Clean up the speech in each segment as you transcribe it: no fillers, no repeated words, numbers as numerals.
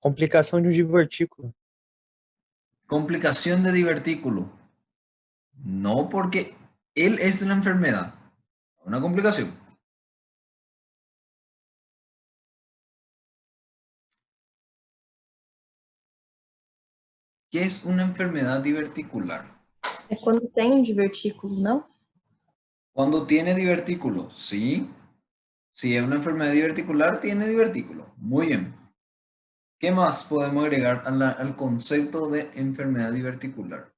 Complicação de um divertículo. Complicación de divertículo. No, porque él es la enfermedad. Una complicación. ¿Qué es una enfermedad diverticular? É quando tem divertículo, não? Cuando tiene divertículo, sí. Si es una enfermedad diverticular, tiene divertículo. Muy bien. ¿Qué más podemos agregar al concepto de enfermedad diverticular?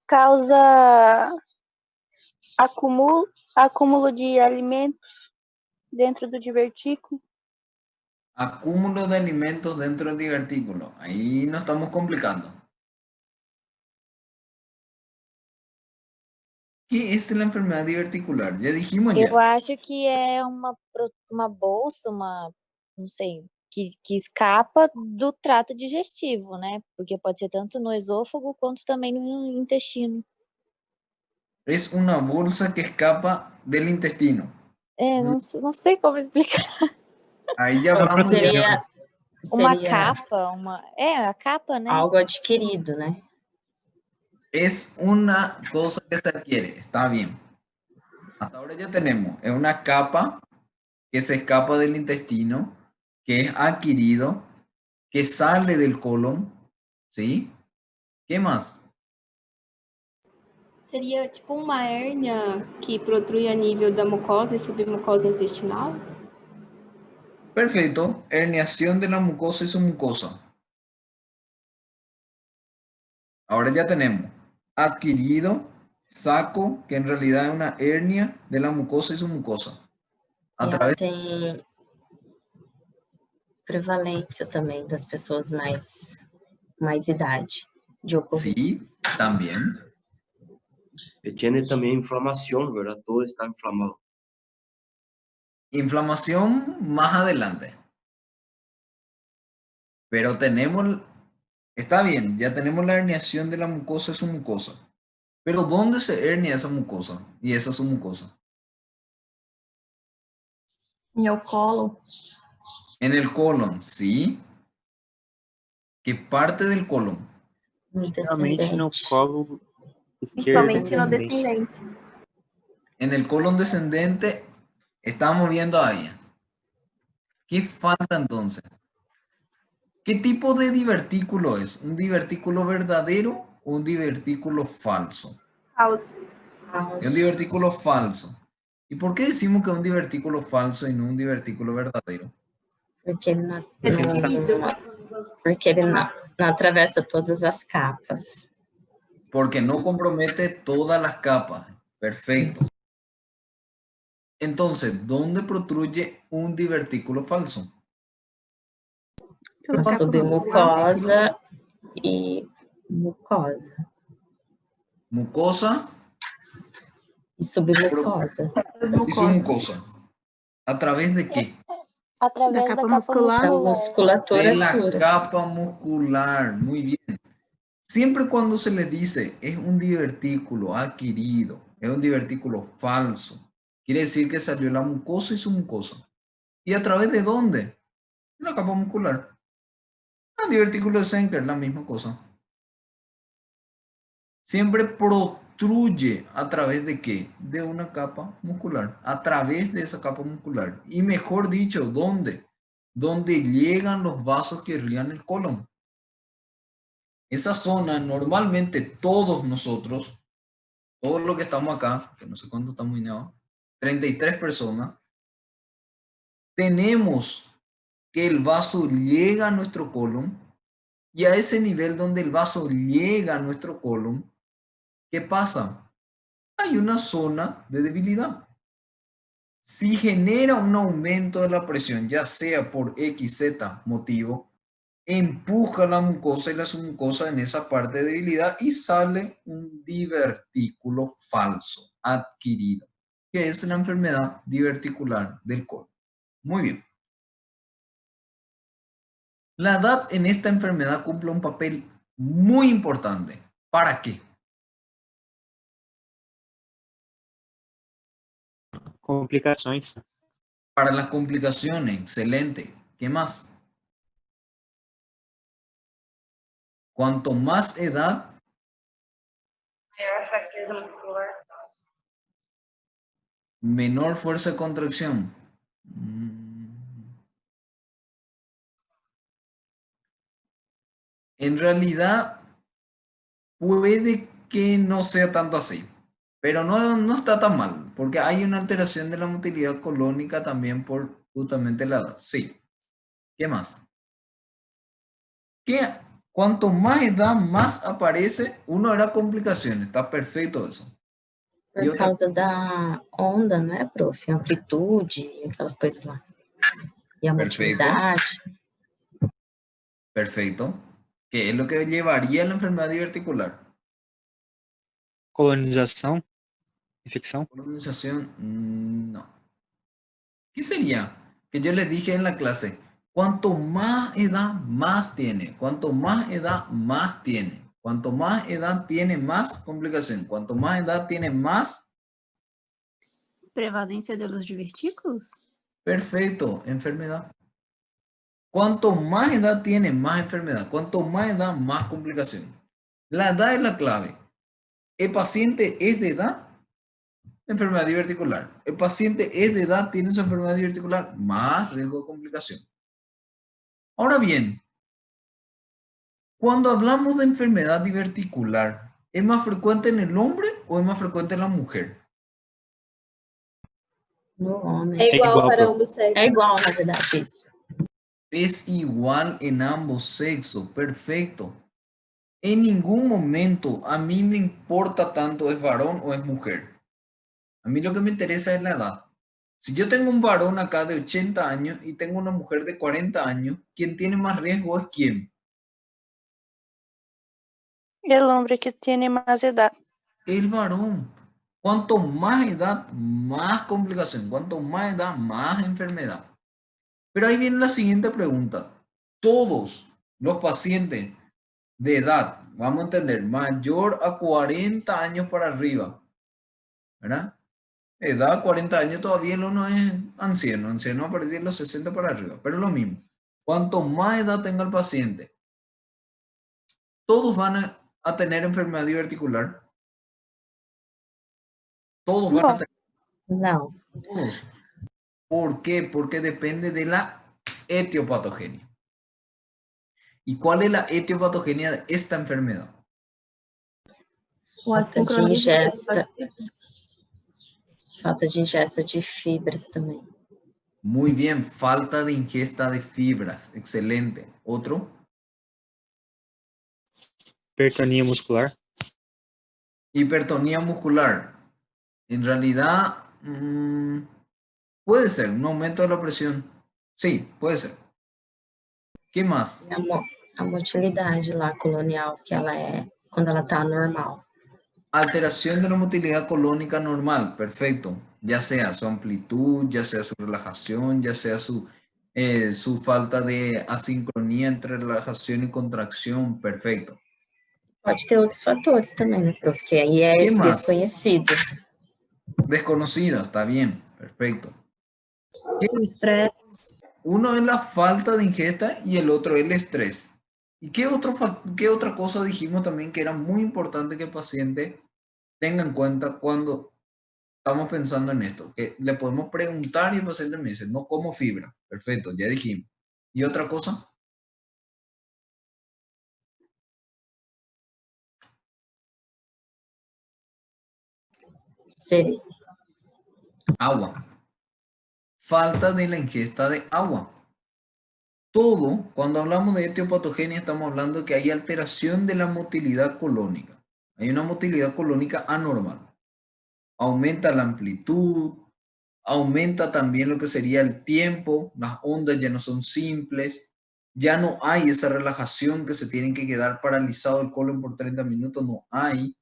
Causa acúmulo de alimentos dentro do divertículo. Acúmulo de alimentos dentro del divertículo. Ahí nos estamos complicando. ¿Qué es la enfermedad diverticular? Ya dijimos ya. Eu acho que é uma bolsa, não sei, que escapa do trato digestivo, né? Porque pode ser tanto no esôfago quanto também no intestino. Es una bolsa que escapa del intestino. Não sei como explicar. Ahí ya hablamos de Seria Uma capa, a capa, né? algo adquirido, né? Es una cosa que se adquiere, está bien. Hasta ahora ya tenemos, es una capa que se escapa del intestino, que es adquirido, que sale del colon, ¿sí? ¿Qué más? Seria tipo uma hérnia que protrui a nível da mucosa e submucosa intestinal? Perfecto, herniación de la mucosa y su mucosa. Ahora ya tenemos adquirido, saco, que en realidad es una hernia de la mucosa y su mucosa. A Ela través tem prevalência também das pessoas mais idade de ocorrer. Sí, también. Tiene también inflamación, ¿verdad? Todo está inflamado. Inflamación más adelante. Pero tenemos, está bien, ya tenemos la herniación de la mucosa y su mucosa. Pero ¿dónde se hernia esa mucosa y esa su mucosa? E o colo? En el colon, ¿sí? ¿Qué parte del colon? Geralmente no colo esquerdo. Principalmente no descendente. En el colon descendente, estamos viendo ahí. ¿Qué falta entonces? ¿Qué tipo de divertículo es? ¿Un divertículo verdadero o un divertículo falso? Falso. Es un divertículo falso. ¿Y por qué decimos que es un divertículo falso y no un divertículo verdadero? Porque ele não, Adquirido. porque ele não atravessa todas as capas. Porque no compromete todas las capas. Perfecto. Entonces, ¿dónde protruye un divertículo falso? A submucosa e mucosa. Mucosa E submucosa. y su mucosa. ¿A través de qué? Através da capa muscular. A musculatura De la pura. capa muscular. Muy bien. Siempre cuando se le dice es un divertículo adquirido, es un divertículo falso, quiere decir que salió la mucosa y su mucosa. ¿Y a través de dónde? La capa muscular. El divertículo de Schenker, la misma cosa. Siempre protruye a través de qué? De una capa muscular. A través de esa capa muscular. Y mejor dicho, ¿dónde? Donde llegan los vasos que irrigan el colon. Esa zona, normalmente todos nosotros, todos los que estamos acá, que no sé cuánto estamos unidos, 33 personas, tenemos que el vaso llega a nuestro colon y a ese nivel donde el vaso llega a nuestro colon, ¿qué pasa? Hay una zona de debilidad. Si genera un aumento de la presión, ya sea por X, Z motivo, empuja la mucosa y la submucosa en esa parte de debilidad y sale un divertículo falso adquirido, que es la enfermedad diverticular del colon. Muy bien. La edad en esta enfermedad cumple un papel muy importante. ¿Para qué? Complicações. Para las complicaciones, excelente. ¿Qué más? Cuanto más edad, Maior fraqueza muscular. menor fuerza de contracción. En realidad, puede que no sea tanto así, pero no está tan mal, porque hay una alteración de la motilidad colónica también por justamente la edad. Sí. ¿Qué más? Cuanto más edad, más aparece. Uno era complicaciones. Está perfecto eso. E Por outra- causa da onda, não é, prof? Amplitude, aquelas coisas lá. E a Perfeito. motilidade. Perfecto. ¿Qué es lo que llevaría a la enfermedad diverticular? Colonização, infecção. Colonización, no. ¿Qué sería? Que yo les dije en la clase, cuanto más edad, más tiene. Cuanto más edad, más tiene. Cuanto más edad tiene, más complicación. Cuanto más edad tiene, más... Prevalência de los divertículos? Perfecto, enfermedad. Cuanto más edad tiene, más enfermedad. Cuanto más edad, más complicación. La edad es la clave. El paciente es de edad, enfermedad diverticular. El paciente es de edad, tiene su enfermedad diverticular, más riesgo de complicación. Ahora bien, cuando hablamos de enfermedad diverticular, ¿es más frecuente en el hombre o es más frecuente en la mujer? No homem. É igual igual, para prof. ambos sexos. É igual, na verdade, isso. Es igual en ambos sexos, perfecto. En ningún momento a mí me importa tanto es varón o es mujer. A mí lo que me interesa es la edad. Si yo tengo un varón acá de 80 años y tengo una mujer de 40 años, ¿quién tiene más riesgo es quién? El hombre que tiene más edad. El varón. Cuanto más edad, más complicación. Cuanto más edad, más enfermedad. Pero ahí viene la siguiente pregunta. Todos los pacientes de edad, vamos a entender, mayor a 40 años para arriba, ¿verdad? Edad 40 años todavía uno es anciano. Anciano a partir de los 60 para arriba. Pero lo mismo. Cuanto más edad tenga el paciente, todos van a tener enfermedad diverticular. Todos van a tener. Não. Todos. ¿Por qué? Porque depende de la etiopatogenia. ¿Y cuál es la etiopatogenia de esta enfermedad? O Falta de assincronismo ingesta. Falta de ingesta de fibras também. Muy bien, falta de ingesta de fibras. Excelente. ¿Otro? Hipertonia muscular. Hipertonía muscular. En realidad, puede ser un aumento de la presión. Sí, puede ser. ¿Qué más? A motilidade lá colonial, que ela é quando ela tá normal. Alteración de la motilidad colónica normal, perfecto. Ya sea su amplitud, ya sea su relajación, ya sea su falta de asincronía entre relajación y contracción, perfecto. Pode ter outros fatores também, né, prof? Que aí é Que mais? desconhecido. Desconocida, está bien, perfecto. o estresse. Uno es la falta de ingesta y el otro es el estrés. ¿Y qué otra cosa dijimos también que era muy importante que el paciente tenga en cuenta cuando estamos pensando en esto? Que le podemos preguntar y el paciente me dice, no como fibra. Perfecto, ya dijimos. ¿Y otra cosa? Seria. Agua. Falta de la ingesta de agua. Todo, cuando hablamos de etiopatogenia, estamos hablando de que hay alteración de la motilidad colónica. Hay una motilidad colónica anormal. Aumenta la amplitud, aumenta también lo que sería el tiempo, las ondas ya no son simples, ya no hay esa relajación que se tienen que quedar paralizado el colon por 30 minutos, no hay.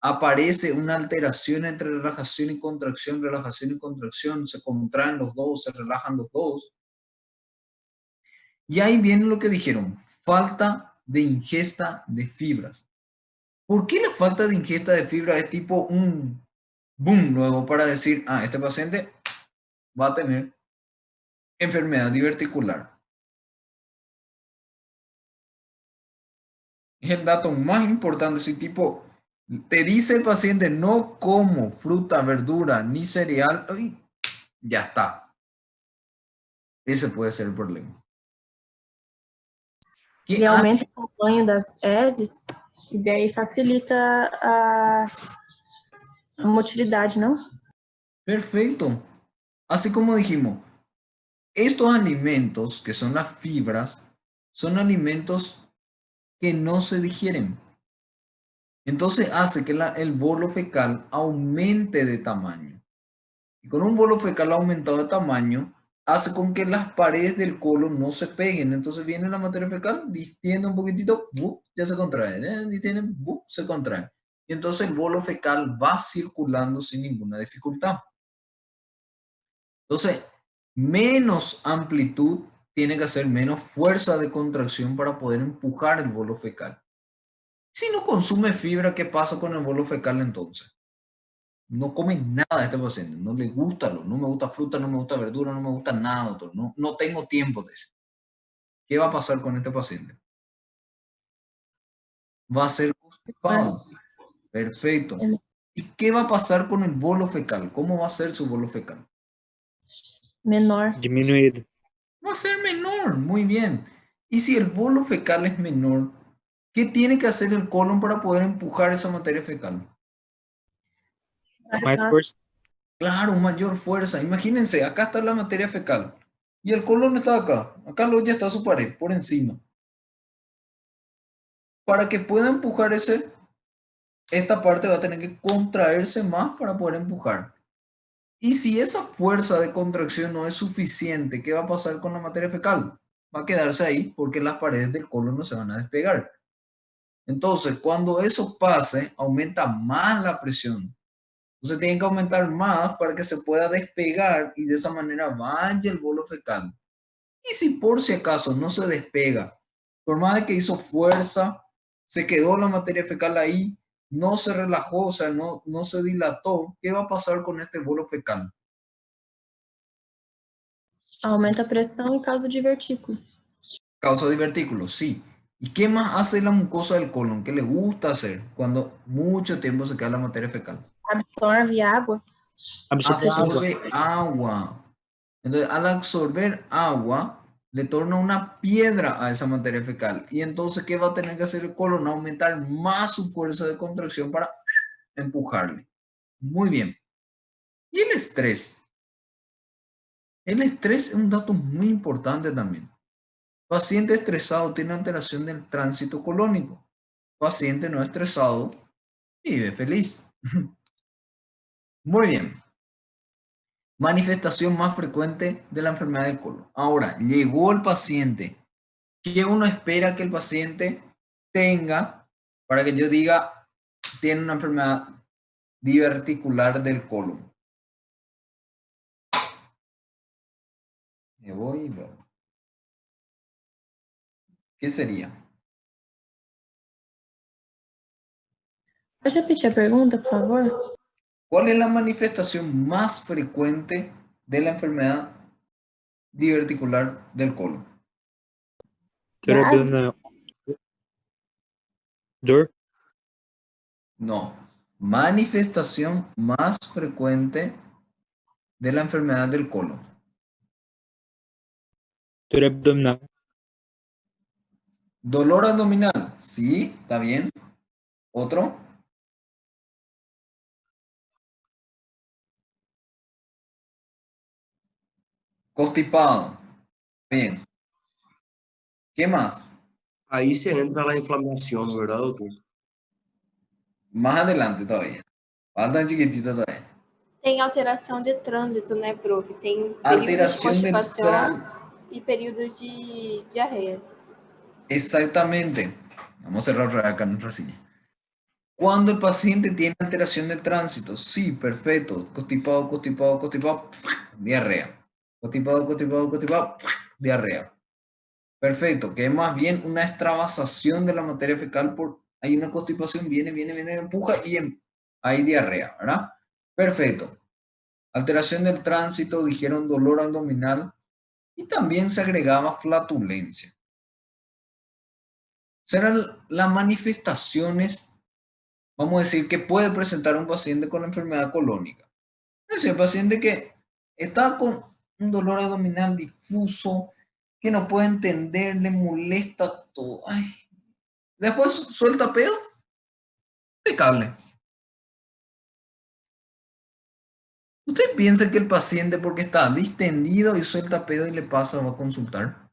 Aparece una alteración entre relajación y contracción, se contraen los dos, se relajan los dos. Y ahí viene lo que dijeron, falta de ingesta de fibras. ¿Por qué la falta de ingesta de fibra es tipo un boom luego para decir, este paciente va a tener enfermedad diverticular. Es el dato más importante. Si tipo, te dice el paciente no como fruta, verdura ni cereal, ¡ay! Ya está. Ese puede ser el problema. E aumenta o tamanho das heces, e daí facilita a motilidade, não? Perfecto. Así como dijimos, estos alimentos, que son las fibras, son alimentos que no se digieren. Entonces hace que el bolo fecal aumente de tamaño. Y con un bolo fecal aumentado de tamaño, hace con que las paredes del colon no se peguen. Entonces viene la materia fecal, distiende un poquitito, ya se contrae, distiende, se contrae. Y entonces el bolo fecal va circulando sin ninguna dificultad. Entonces, menos amplitud tiene que hacer menos fuerza de contracción para poder empujar el bolo fecal. Si no consume fibra, ¿qué pasa con el bolo fecal entonces? No come nada este paciente, no le gusta, no me gusta fruta, no me gusta verdura, no me gusta nada, doctor. No tengo tiempo de eso. ¿Qué va a pasar con este paciente? Va a ser constipado. Perfecto. ¿Y qué va a pasar con el bolo fecal? ¿Cómo va a ser su bolo fecal? Menor. Diminuído. Va a ser menor, muy bien. Y si el bolo fecal es menor, ¿qué tiene que hacer el colon para poder empujar esa materia fecal? Mais fuerza. Claro, mayor fuerza. Imagínense, acá está la materia fecal y el colon está acá. Acá ya está su pared, por encima. Para que pueda empujar esta parte va a tener que contraerse más para poder empujar. Y si esa fuerza de contracción no es suficiente, ¿qué va a pasar con la materia fecal? Va a quedarse ahí porque las paredes del colon no se van a despegar. Entonces, cuando eso pase, aumenta más la presión. Entonces, tienen que aumentar más para que se pueda despegar y de esa manera vaya el bolo fecal. Y si por si acaso no se despega, por más de que hizo fuerza, se quedó la materia fecal ahí, no se relajó, o sea, no se dilató, ¿qué va a pasar con este bolo fecal? Aumenta a pressão e causa divertículo. Causa divertículos, sí. ¿Y qué más hace la mucosa del colon? ¿Qué le gusta hacer cuando mucho tiempo se queda la materia fecal? Absorve água. Absorbe agua. Entonces, al absorber agua, le torna una piedra a esa materia fecal. Y entonces, ¿qué va a tener que hacer el colon? Aumentar más su fuerza de contracción para empujarle. Muy bien. ¿Y el estrés? El estrés es un dato muy importante también. Paciente estresado tiene alteración del tránsito colónico. Paciente no estresado vive feliz. Muy bien. Manifestación más frecuente de la enfermedad del colon. Ahora, llegó el paciente. ¿Qué uno espera que el paciente tenga para que yo diga tiene una enfermedad diverticular del colon? Me voy y veo. ¿Qué sería? Pode repetir a pergunta, por favor? ¿Cuál es la manifestación más frecuente de la enfermedad diverticular del colon? Dor abdominal. Dor. No. Manifestación más frecuente de la enfermedad del colon. Dor abdominal. Dolor abdominal. Sí, está bien. ¿Otro? Constipado. Bien. ¿Qué más? Ahí se entra la inflamación, ¿verdad, doctor? Más adelante todavía. Falta chiquitito todavía. Tem alteração de trânsito, né, prof? Tem períodos de Alteración de constipação tránsito. e períodos de diarreias. Exactamente. Vamos a cerrar otra vez acá nuestra silla. Cuando el paciente tiene alteración de tránsito, sí, perfecto. Constipado, constipado, constipado, diarrea. Constipado, constipado, constipado, diarrea. Perfecto, que es más bien una extravasación de la materia fecal por hay una constipación, viene, empuja y hay diarrea, ¿verdad? Perfecto. Alteración del tránsito, dijeron dolor abdominal. y también se agregaba flatulencia. Serán las manifestaciones, vamos a decir, que puede presentar un paciente con enfermedad colónica. Es decir, el paciente que está con un dolor abdominal difuso, que no puede entender, le molesta todo. Ay. Después suelta pedo, impecable. ¿Usted piensa que el paciente, porque está distendido y suelta pedo y le pasa, va a consultar?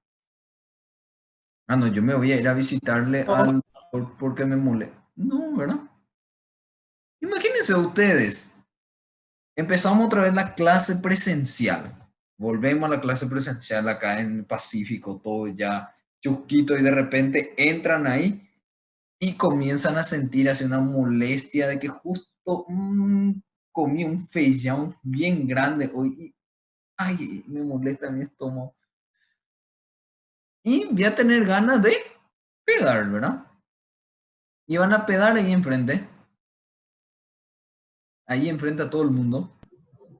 Ah, no, yo me voy a ir a visitarle al doctor porque me molesta. No, ¿verdad? Imagínense ustedes. Empezamos otra vez la clase presencial. Volvemos a la clase presencial acá en el Pacífico, todo ya chusquito, y de repente entran ahí y comienzan a sentir así una molestia de que justo comí un feijão bien grande hoy. Y, ay, me molesta mi estómago. Y voy a tener ganas de pegar, ¿verdad? Y van a pedar ahí enfrente. Ahí enfrente a todo el mundo.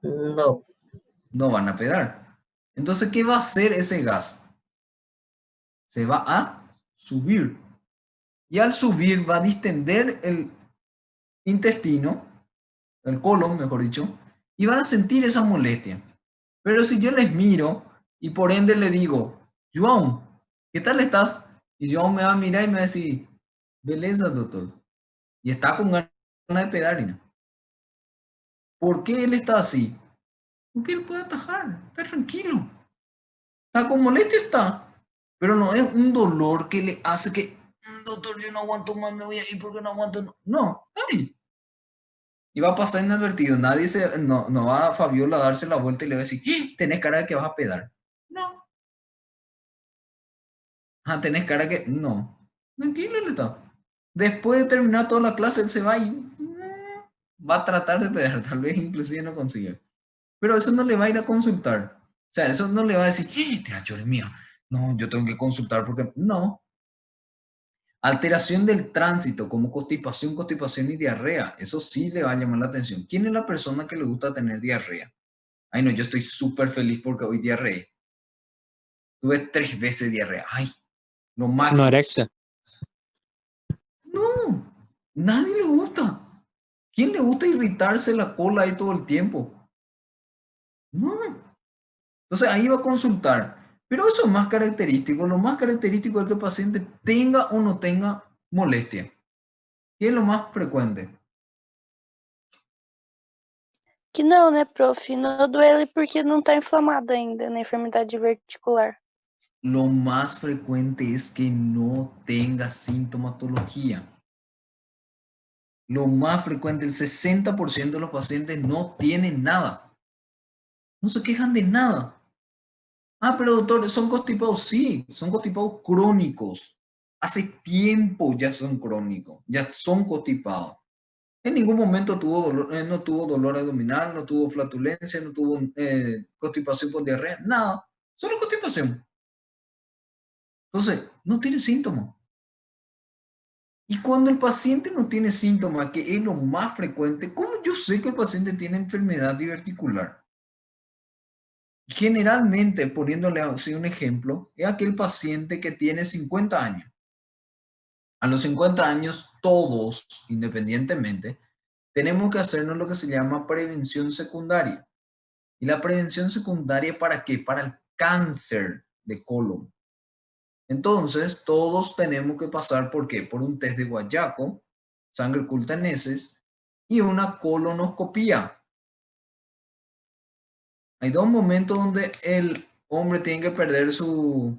No. No van a pedar. Entonces, ¿qué va a hacer ese gas? Se va a subir. Y al subir va a distender el intestino, el colon, mejor dicho, y van a sentir esa molestia. Pero si yo les miro y por ende le digo, João, ¿qué tal estás? Y João me va a mirar y me va a decir, beleza, doctor. Y está con ganas de pedar. ¿No? ¿Por qué él está así? Porque él puede atajar, está tranquilo. Está con molestia, está. Pero no es un dolor que le hace que, doctor, yo no aguanto más, me voy a ir porque no aguanto. No, ay. Y va a pasar inadvertido. Nadie no va a Fabiola a darse la vuelta y le va a decir, tenés cara de que vas a pedar. No. Ah, tenés cara que, no. Tranquilo, él está. Después de terminar toda la clase, él se va y va a tratar de pedar. Tal vez inclusive no consiga. Pero eso no le va a ir a consultar. O sea, eso no le va a decir, mira, chore mío, no, yo tengo que consultar porque no. Alteración del tránsito como constipación y diarrea. Eso sí le va a llamar la atención. ¿Quién es la persona que le gusta tener diarrea? Ay, no, yo estoy súper feliz porque hoy diarrea. Tuve 3 veces diarrea. Ay, lo máximo. Anorexia. No, nadie le gusta. ¿Quién le gusta irritarse la cola ahí todo el tiempo? No. Entonces ahí va a consultar. Pero eso es más característico. Lo más característico es que el paciente tenga o no tenga molestia. ¿Qué es lo más frecuente? Que não, né, prof? Não duele porque não tá inflamado ainda na enfermidade diverticular. Lo más frecuente es que no tenga sintomatología. Lo más frecuente, el 60% de los pacientes no tienen nada. No se quejan de nada. Ah, pero doctor, ¿son constipados? Sí, son constipados crónicos. Hace tiempo ya son crónicos, ya son constipados. En ningún momento tuvo dolor, no tuvo dolor abdominal, no tuvo flatulencia, no tuvo constipación con diarrea, nada. Solo constipación. Entonces, no tiene síntomas. Y cuando el paciente no tiene síntomas, que es lo más frecuente, ¿cómo yo sé que el paciente tiene enfermedad diverticular? Generalmente, poniéndole así un ejemplo, es aquel paciente que tiene 50 años. A los 50 años, todos, independientemente, tenemos que hacernos lo que se llama prevención secundaria. ¿Y la prevención secundaria para qué? Para el cáncer de colon. Entonces, todos tenemos que pasar, ¿por qué? Por un test de guayaco, sangre oculta en heces y una colonoscopía. Hay 2 momentos donde el hombre tiene que perder su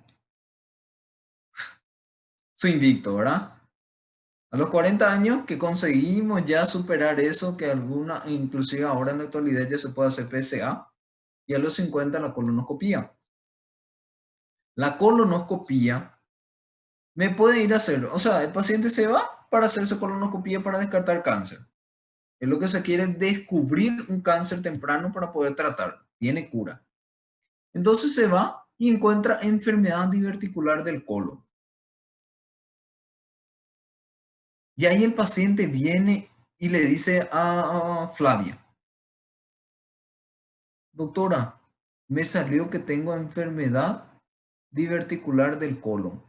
invicto, ¿verdad? A los 40 años que conseguimos ya superar eso, que inclusive ahora en la actualidad ya se puede hacer PSA, y a los 50 la colonoscopía. La colonoscopía me puede ir a hacerlo. O sea, el paciente se va para hacerse colonoscopía para descartar cáncer. Es lo que se quiere, descubrir un cáncer temprano para poder tratarlo. Tiene cura. Entonces se va y encuentra enfermedad diverticular del colon. Y ahí el paciente viene y le dice a Flavia, doctora, me salió que tengo enfermedad diverticular del colon.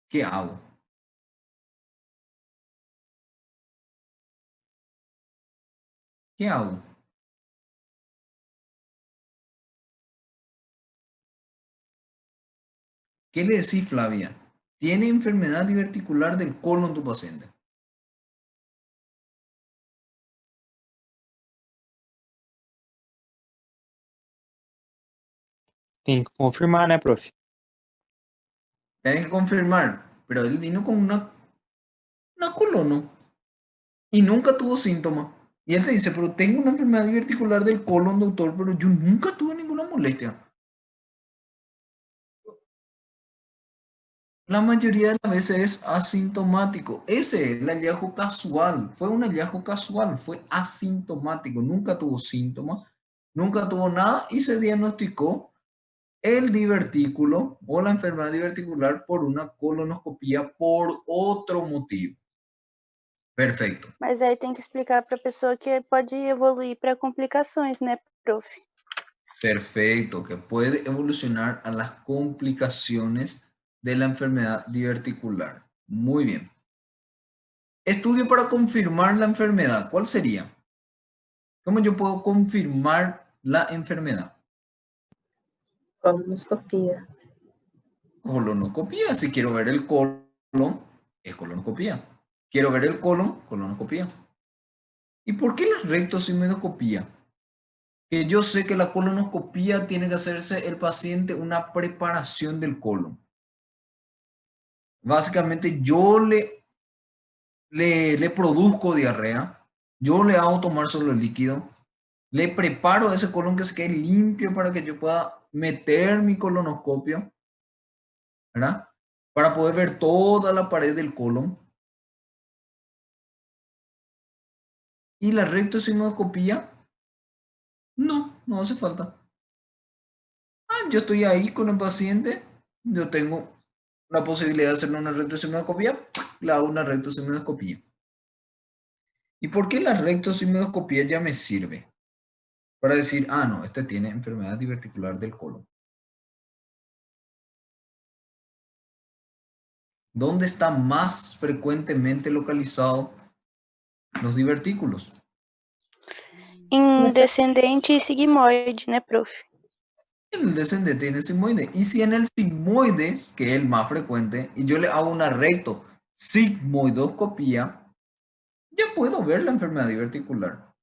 ¿Qué hago? ¿Qué hago? ¿Qué le decís, Flavia? ¿Tiene enfermedad diverticular del colon tu paciente? Tem que confirmar, né, prof? Tienes que confirmar, pero él vino con una colono y nunca tuvo síntomas. Y él te dice, pero tengo una enfermedad diverticular del colon, doctor, pero yo nunca tuve ninguna molestia. La mayoría de las veces es asintomático. Ese es el hallazgo casual. Fue un hallazgo casual, fue asintomático. Nunca tuvo síntomas, nunca tuvo nada y se diagnosticó el divertículo o la enfermedad diverticular por una colonoscopia por otro motivo. Perfecto. Mas aí tem que explicar para a pessoa que pode evoluir para complicações, né, prof? Perfecto, que puede evolucionar a las complicaciones de la enfermedad diverticular. Muy bien. Estudio para confirmar la enfermedad. ¿Cuál sería? ¿Cómo yo puedo confirmar la enfermedad? Colonoscopia. Colonoscopia. Si quiero ver el colon, es colonoscopia. Quiero ver el colon, colonoscopia. ¿Y por qué la rectosigmoidoscopia? Que yo sé que la colonoscopia tiene que hacerse el paciente una preparación del colon. Básicamente yo le produzco diarrea, yo le hago tomar solo líquido, le preparo ese colon que se quede limpio para que yo pueda meter mi colonoscopio, ¿verdad? Para poder ver toda la pared del colon. Y la rectosigmoidoscopia, no hace falta. Yo estoy ahí con el paciente, yo tengo la posibilidad de hacerle una rectosigmoidoscopia, le hago una rectosigmoidoscopia. ¿Y por qué la rectosigmoidoscopia ya me sirve? Para decir, no, este tiene enfermedad diverticular del colon. ¿Dónde están más frecuentemente localizados los divertículos? Em descendente e sigmoide, né, prof? En el descendente y en el sigmoide. Y si en el sigmoide, que es el más frecuente, y yo le hago una rectosigmoidoscopia, ya puedo ver la enfermedad diverticular.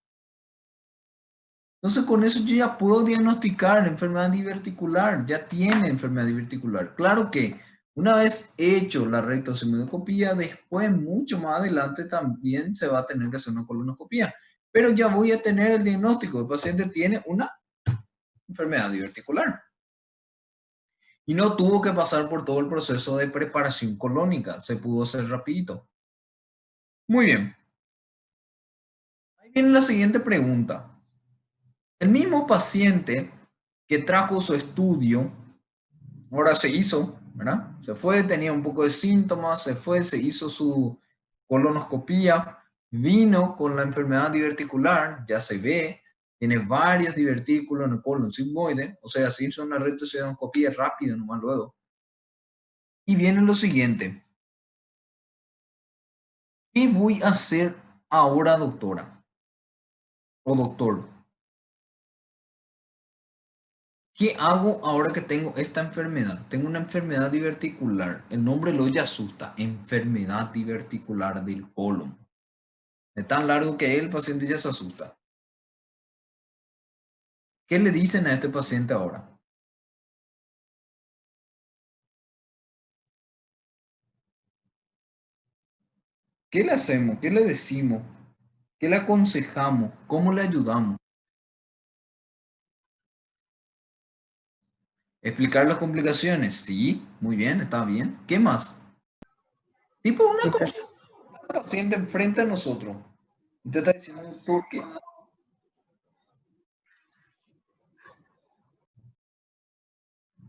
Entonces, con eso yo ya puedo diagnosticar la enfermedad diverticular, ya tiene enfermedad diverticular. Claro que una vez hecho la rectosigmoidoscopia, después, mucho más adelante, también se va a tener que hacer una colonoscopia. Pero ya voy a tener el diagnóstico. El paciente tiene una enfermedad diverticular. Y no tuvo que pasar por todo el proceso de preparación colónica. Se pudo hacer rapidito. Muy bien. Ahí viene la siguiente pregunta. El mismo paciente que trajo su estudio, ahora se hizo, ¿verdad? Se fue, tenía un poco de síntomas, se fue, se hizo su colonoscopia, vino con la enfermedad diverticular, ya se ve, tiene varios divertículos en el colon sigmoide, o sea, se hizo una rectosigmoidoscopia rápido nomás luego. Y viene lo siguiente. ¿Qué voy a hacer ahora, doctora? O doctor. ¿Qué hago ahora que tengo esta enfermedad? Tengo una enfermedad diverticular. El nombre lo ya asusta. Enfermedad diverticular del colon. Es tan largo que el paciente ya se asusta. ¿Qué le dicen a este paciente ahora? ¿Qué le hacemos? ¿Qué le decimos? ¿Qué le aconsejamos? ¿Cómo le ayudamos? ¿Explicar las complicaciones? Sí, muy bien, está bien. ¿Qué más? Tipo una paciente enfrente a nosotros. Y te está diciendo, ¿por qué?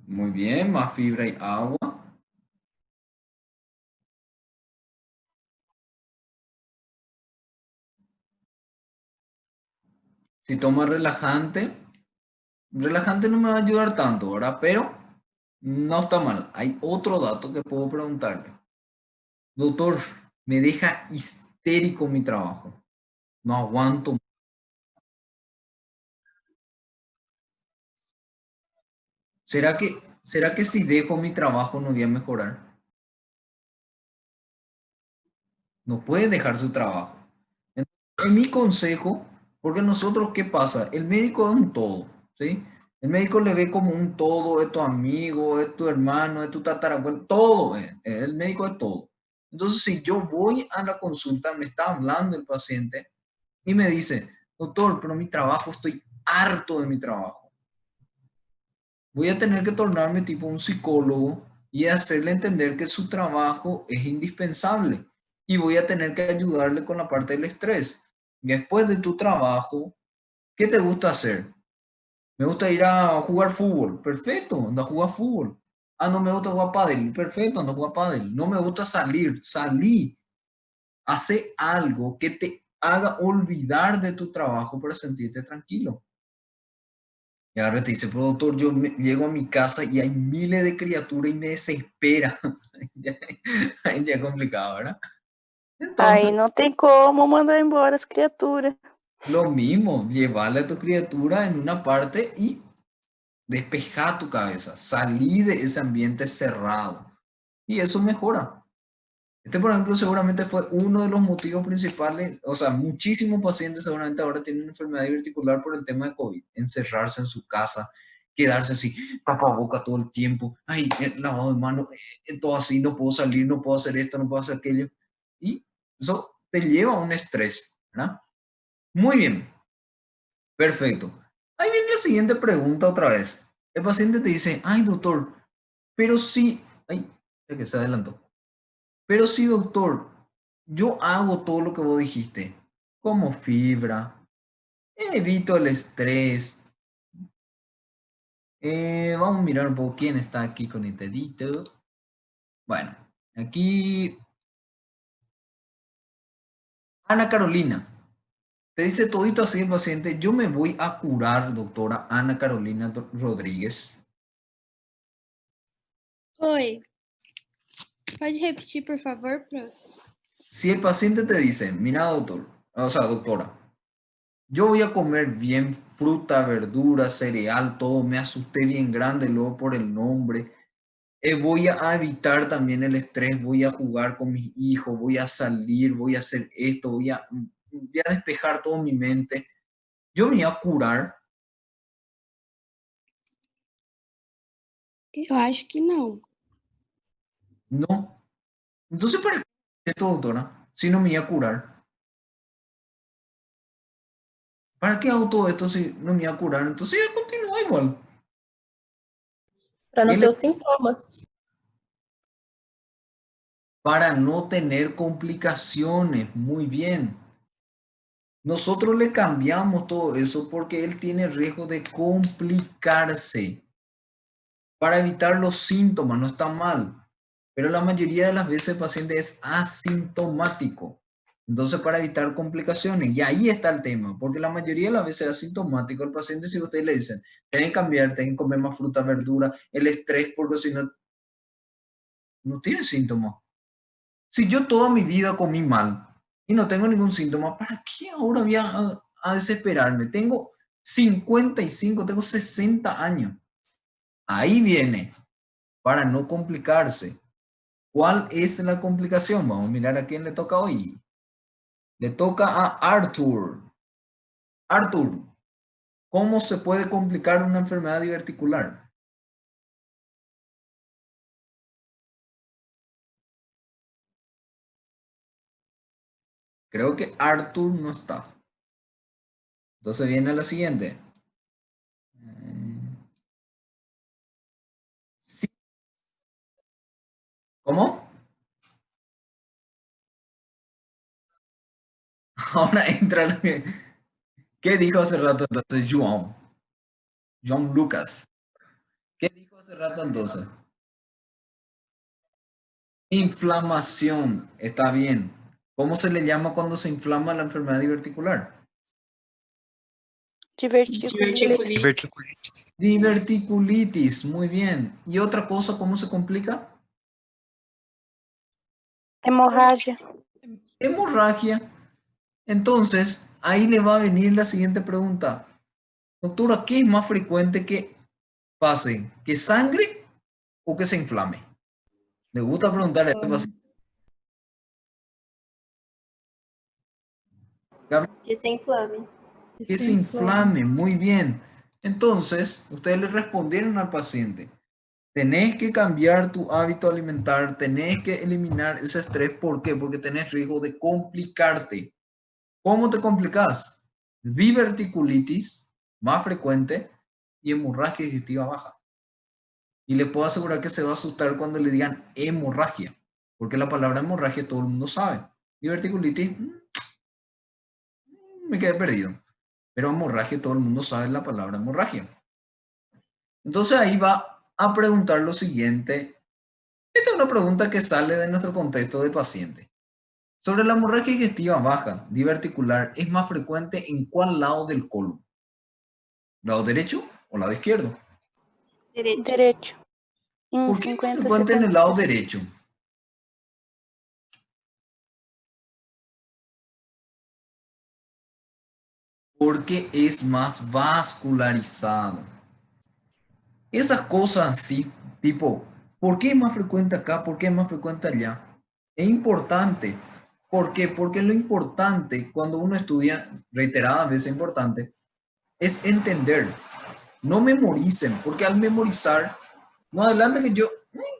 Muy bien, más fibra y agua. Si toma relajante, relajante no me va a ayudar tanto, ¿verdad? Pero no está mal. Hay otro dato que puedo preguntarle. Doctor, me deja histérico mi trabajo. No aguanto. ¿Será que si dejo mi trabajo no voy a mejorar? No puede dejar su trabajo. En mi consejo, porque nosotros, ¿qué pasa? El médico es un todo, ¿sí? El médico le ve como un todo, es tu amigo, es tu hermano, es tu tatarabuelo, todo es. El médico es todo. Entonces, si yo voy a la consulta, me está hablando el paciente y me dice, doctor, pero mi trabajo, estoy harto de mi trabajo. Voy a tener que tornarme tipo un psicólogo y hacerle entender que su trabajo es indispensable. Y voy a tener que ayudarle con la parte del estrés. Después de tu trabajo, ¿qué te gusta hacer? Me gusta ir a jugar fútbol. Perfecto, anda a jugar fútbol. Ah, no me gusta jugar pádel. Perfecto, anda a jugar pádel. No me gusta salir. Salí. Hace algo que te haga olvidar de tu trabajo para sentirte tranquilo. Y ahora te dice, pero doctor, llego a mi casa y hay miles de criaturas y me desespera. ya es complicado, ¿verdad? Entonces, Aí não tem como mandar embora as criaturas. lo mismo, llevarle a tu criatura en una parte y despejar tu cabeza, salí de ese ambiente cerrado. Y eso mejora. Este, por ejemplo, seguramente fue uno de los motivos principales, o sea, muchísimos pacientes seguramente ahora tienen una enfermedad diverticular por el tema de COVID, encerrarse en su casa, quedarse así, tapaboca todo el tiempo, ay, lavado de mano, todo así, no puedo salir, no puedo hacer esto, no puedo hacer aquello. Y eso te lleva a un estrés, ¿verdad? Muy bien, perfecto. Ahí viene la siguiente pregunta otra vez. El paciente te dice, ay, doctor, pero sí, ay, ya que se adelantó. Pero sí, doctor, yo hago todo lo que vos dijiste, como fibra, evito el estrés. Vamos a mirar un poco quién está aquí conectadito. Bueno, aquí Ana Carolina. Te dice todito así el paciente, yo me voy a curar, doctora Ana Carolina Rodríguez. Oi. Pode repetir, por favor, prof? Si el paciente te dice, mira, doctor, o sea, doctora, yo voy a comer bien fruta, verdura, cereal, todo, me asusté bien grande luego por el nombre. Voy a evitar también el estrés, voy a jugar con mis hijos, voy a salir, voy a hacer esto, voy a despejar toda mi mente. Yo me voy a curar. Eu acho que não. No. Entonces, ¿para qué esto, doctora? Si no me voy a curar. ¿Para qué hago todo esto si no me voy a curar? Entonces ya continúa igual. Para não Ele- ter os sintomas. Para no tener complicaciones. Muy bien. Nosotros le cambiamos todo eso porque él tiene riesgo de complicarse. Para evitar los síntomas, no está mal. Pero la mayoría de las veces el paciente es asintomático. Entonces, para evitar complicaciones, y ahí está el tema, porque la mayoría de las veces es asintomático el paciente, si ustedes le dicen, tienen que cambiar, tienen que comer más fruta, verdura, el estrés, porque si no, no tiene síntomas. Si yo toda mi vida comí mal y no tengo ningún síntoma, ¿para qué ahora voy a desesperarme? Tengo 55, tengo 60 años. Ahí viene, para no complicarse. ¿Cuál es la complicación? Vamos a mirar a quién le toca hoy. Le toca a Arthur. Arthur, ¿cómo se puede complicar una enfermedad diverticular? Creo que Arthur no está. Entonces viene la siguiente. Sí. ¿Cómo? Ahora entra. ¿Qué dijo hace rato entonces John Lucas? ¿Qué dijo hace rato entonces? Inflamación. Está bien. ¿Cómo se le llama cuando se inflama la enfermedad diverticular? Diverticulitis. Diverticulitis. Diverticulitis, muy bien. ¿Y otra cosa, cómo se complica? Hemorragia. Hemorragia. Entonces, ahí le va a venir la siguiente pregunta. Doctora, ¿qué es más frecuente que pase? ¿Que sangre o que se inflame? Le gusta preguntar a este paciente. Gabriel, Que se inflame. que se inflame, muy bien. Entonces, ustedes le respondieron al paciente, tenés que cambiar tu hábito alimentar, tenés que eliminar ese estrés. ¿Por qué? Porque tenés riesgo de complicarte. ¿Cómo te complicas? Diverticulitis, más frecuente, y hemorragia digestiva baja. Y le puedo asegurar que se va a asustar cuando le digan hemorragia, porque la palabra hemorragia todo el mundo sabe. Diverticulitis, me quedé perdido. Pero hemorragia, todo el mundo sabe la palabra hemorragia. Entonces ahí va a preguntar lo siguiente. Esta es una pregunta que sale de nuestro contexto de paciente. Sobre la hemorragia digestiva baja, diverticular, ¿es más frecuente en cuál lado del colon? ¿Lado derecho o lado izquierdo? Derecho. ¿Por qué es más frecuente en el lado derecho? Porque es más vascularizado. Esas cosas así, tipo, ¿por qué es más frecuente acá? ¿Por qué es más frecuente allá? Es importante. ¿Por qué? Porque lo importante cuando uno estudia, reiteradas veces importante, es entender. No memoricen, porque al memorizar, no adelante que yo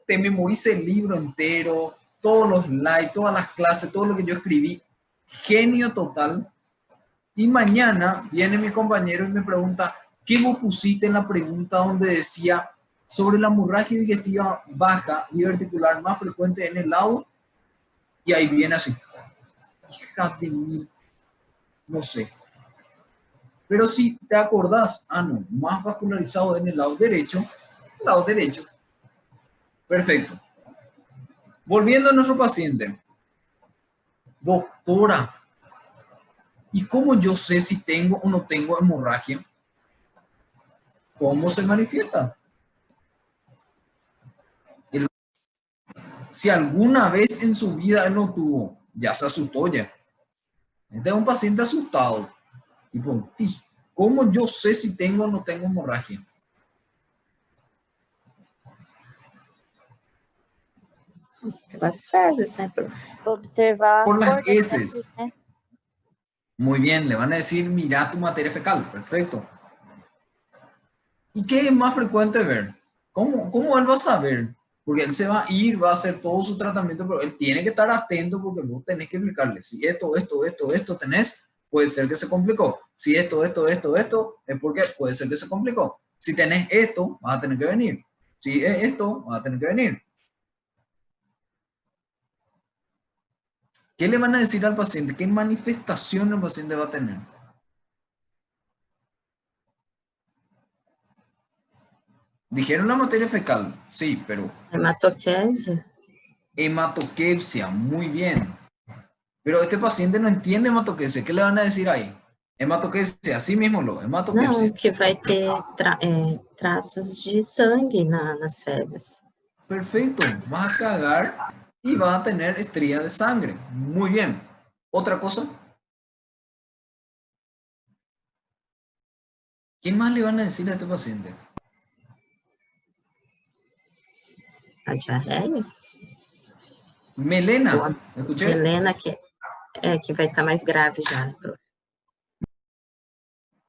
te memorice el libro entero, todos los slides, todas las clases, todo lo que yo escribí, genio total. Y mañana viene mi compañero y me pregunta, ¿qué vos pusiste en la pregunta donde decía sobre la hemorragia digestiva baja diverticular más frecuente en el lado? Y ahí viene así. Hija de mí, no sé. Pero si te acordás, no, más vascularizado en el lado derecho, Perfecto. Volviendo a nuestro paciente. Doctora, ¿y cómo yo sé si tengo o no tengo hemorragia? ¿Cómo se manifiesta? Si alguna vez en su vida él no tuvo, ya se asustó ya. Este es un paciente asustado. Tipo, ¿cómo yo sé si tengo o no tengo hemorragia? Pelas fezes, né, prof? Observar Por a las cor das heces. fezes, né? Muy bien, le van a decir, mira tu materia fecal. Perfecto. ¿Y qué es más frecuente ver? ¿Cómo él va a saber? Porque él se va a ir, va a hacer todo su tratamiento, pero él tiene que estar atento porque vos tenés que explicarle. Si esto tenés, puede ser que se complicó. Si esto, es porque puede ser que se complicó. Si tenés esto, vas a tener que venir. Si es esto, vas a tener que venir. ¿Qué le van a decir al paciente? ¿Qué manifestación el paciente va a tener? Dijeron la materia fecal, sí, pero Hematoquese. hematoquepsia, muy bien. Pero este paciente no entiende hematoquepsia. ¿Qué le van a decir ahí? Hematoquepsia, así mismo hematoquepsia. Não, que vai ter traços de sangue nas fezes. Perfecto, vas a cagar y vas a tener estrías de sangre. Muy bien. ¿Otra cosa? ¿Qué más le van a decir a este paciente? A diarreia? Melena, ¿escuché? Helena, que vai estar mais grave já, né, prof?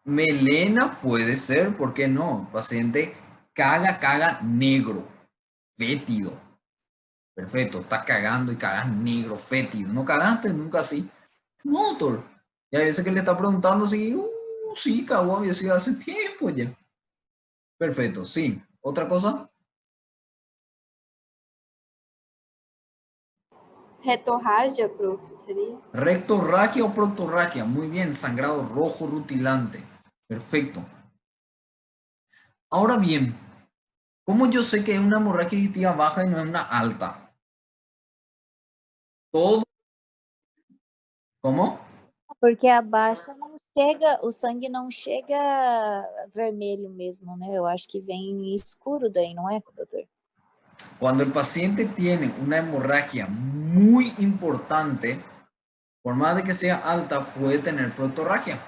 Melena puede ser, ¿por qué no? Paciente caga negro, fétido. Perfecto, estás cagando y cagas negro, fétido. ¿No cagaste nunca así? No, doctor. Y hay veces que le está preguntando si, sí, cagó, había sido hace tiempo ya. Perfecto, sí. ¿Otra cosa? Retorragia, prof, seria? Rectorragia o proctorragia. Muy bien, sangrado rojo rutilante. Perfecto. Ahora bien, ¿cómo yo sé que es una hemorragia digestiva baja y no es una alta? Todo. ¿Cómo? Porque a baixa não chega, o sangue não chega vermelho mesmo, né? Eu acho que vem escuro daí, não é, doutor? Cuando el paciente tiene una hemorragia muy importante, por más de que sea alta, puede tener protorragia.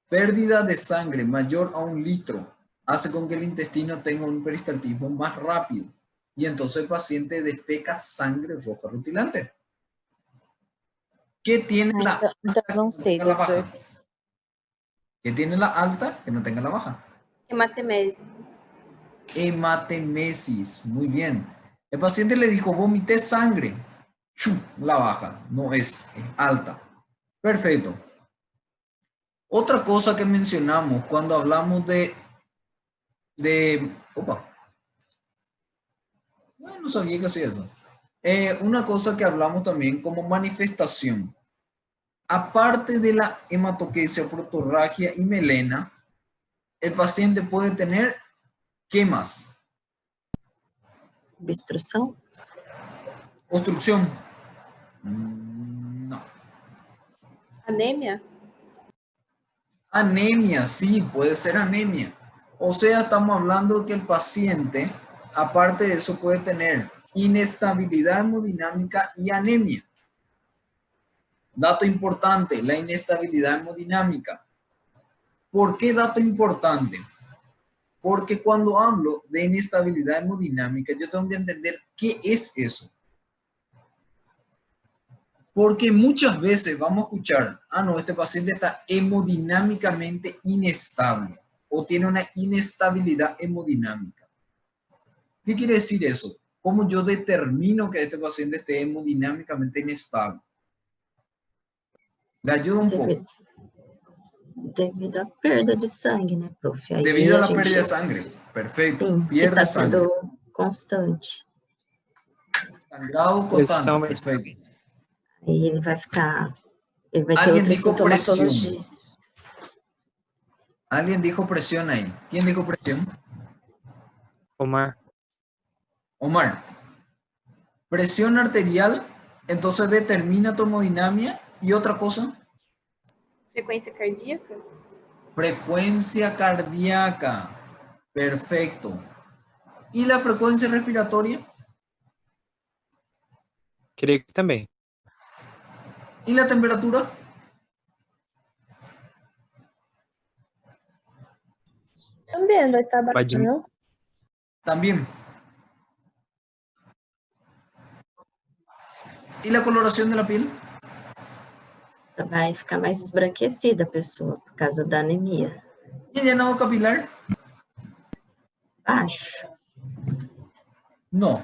Pérdida de sangre mayor a 1 litro hace con que el intestino tenga un peristaltismo más rápido y entonces el paciente defeca sangre roja rutilante. ¿Qué tiene la alta Então, que não no sei, tenga la doutor. baja? ¿Qué tiene la alta que no tenga la baja? Hematemese. Hematemesis, muy bien. El paciente le dijo, vomité sangre. ¡Chu! La baja, no es alta. Perfecto. Otra cosa que mencionamos cuando hablamos opa. No sabía que hacía eso. Una cosa que hablamos también como manifestación. Aparte de la hematoquesia, protorragia y melena, el paciente puede tener, ¿qué más? Obstrução? Obstrucción. No. Anemia? Anemia, sí, puede ser anemia. O sea, estamos hablando de que el paciente, aparte de eso, puede tener inestabilidad hemodinámica y anemia. Dato importante, la inestabilidad hemodinámica. ¿Por qué dato importante? Porque cuando hablo de inestabilidad hemodinámica, yo tengo que entender qué es eso. Porque muchas veces vamos a escuchar, no, este paciente está hemodinámicamente inestable o tiene una inestabilidad hemodinámica. ¿Qué quiere decir eso? ¿Cómo yo determino que este paciente esté hemodinámicamente inestable? Le ayuda un poco. Devido à perda de sangue, né, prof? Aí Debido a la gente- pérdida de sangre. Perfecto. Sim, que Pierde está sangre. sendo constante. Sangrado Pressão constante. mais- Perfecto. Aí ele vai ficar... Ele vai ter Alguien outra dijo presión. sintomatologia. Alguien dijo presión ahí. ¿Quién dijo presión? Omar. Omar. Presión arterial, entonces determina tu hemodinamia. ¿Y otra cosa? Frequência cardíaca? Frecuencia cardíaca. Perfecto. ¿Y la frecuencia respiratoria? Creio que também. ¿Y la temperatura? Também vai estar Vai baixa, dim- não? También. ¿Y la coloración de la piel? Vai ficar mais esbranquecida a pessoa, por causa da anemia. ¿Y el llenado capilar? Baixo. No.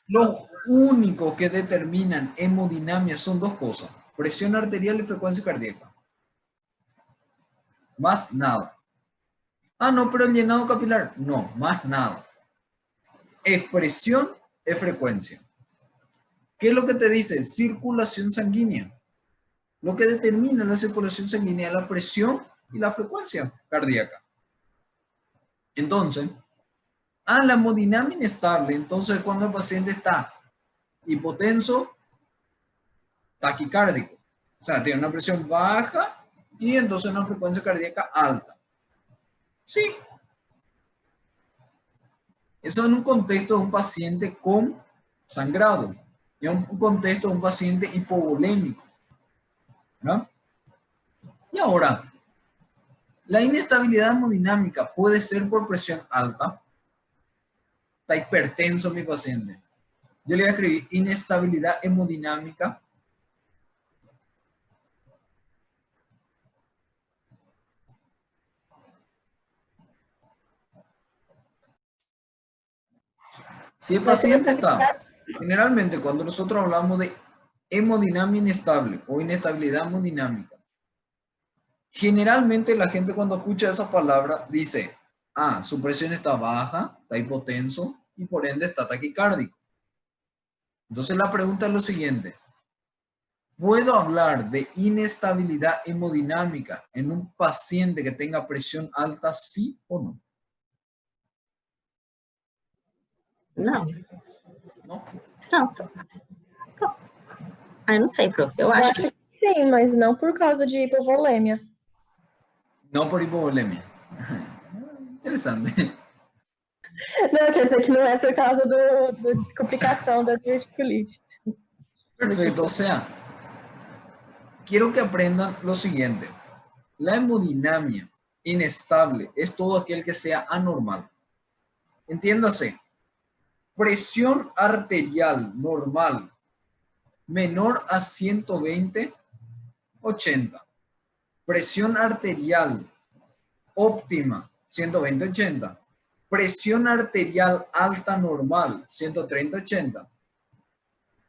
Lo único que determinan hemodinamia son dos cosas. Presión arterial y frecuencia cardíaca. Más nada. No, pero el llenado capilar. No, más nada. Es presión, es frecuencia. ¿Qué es lo que te dice? Circulación sanguínea. Lo que determina la circulación sanguínea es la presión y la frecuencia cardíaca. Entonces, la hemodinamia inestable, entonces cuando el paciente está hipotenso, taquicárdico, o sea, tiene una presión baja y entonces una frecuencia cardíaca alta. Sí. Eso en un contexto de un paciente con sangrado, y en un contexto de un paciente hipovolémico, ¿no? Y ahora, la inestabilidad hemodinámica puede ser por presión alta. Está hipertenso mi paciente. Yo le voy a escribir inestabilidad hemodinámica. Si el paciente está, generalmente cuando nosotros hablamos de hemodinamia inestable o inestabilidad hemodinámica, generalmente la gente cuando escucha esa palabra dice, su presión está baja, está hipotenso y por ende está taquicárdico. Entonces la pregunta es lo siguiente. ¿Puedo hablar de inestabilidad hemodinámica en un paciente que tenga presión alta, sí o no? Não. ¿No? Não. Não. Não sei, prof. Eu acho que sim, mas não por causa de hipovolêmia. No por hipovolemia. Interesante. Não, quer dizer que não é por causa da complicação da diverticulite. Perfecto, o sea, quiero que aprendan lo siguiente. La hemodinamia inestable es todo aquel que sea anormal. Entiéndase, presión arterial normal menor a 120, 80. Presión arterial óptima, 120, 80. Presión arterial alta normal, 130, 80.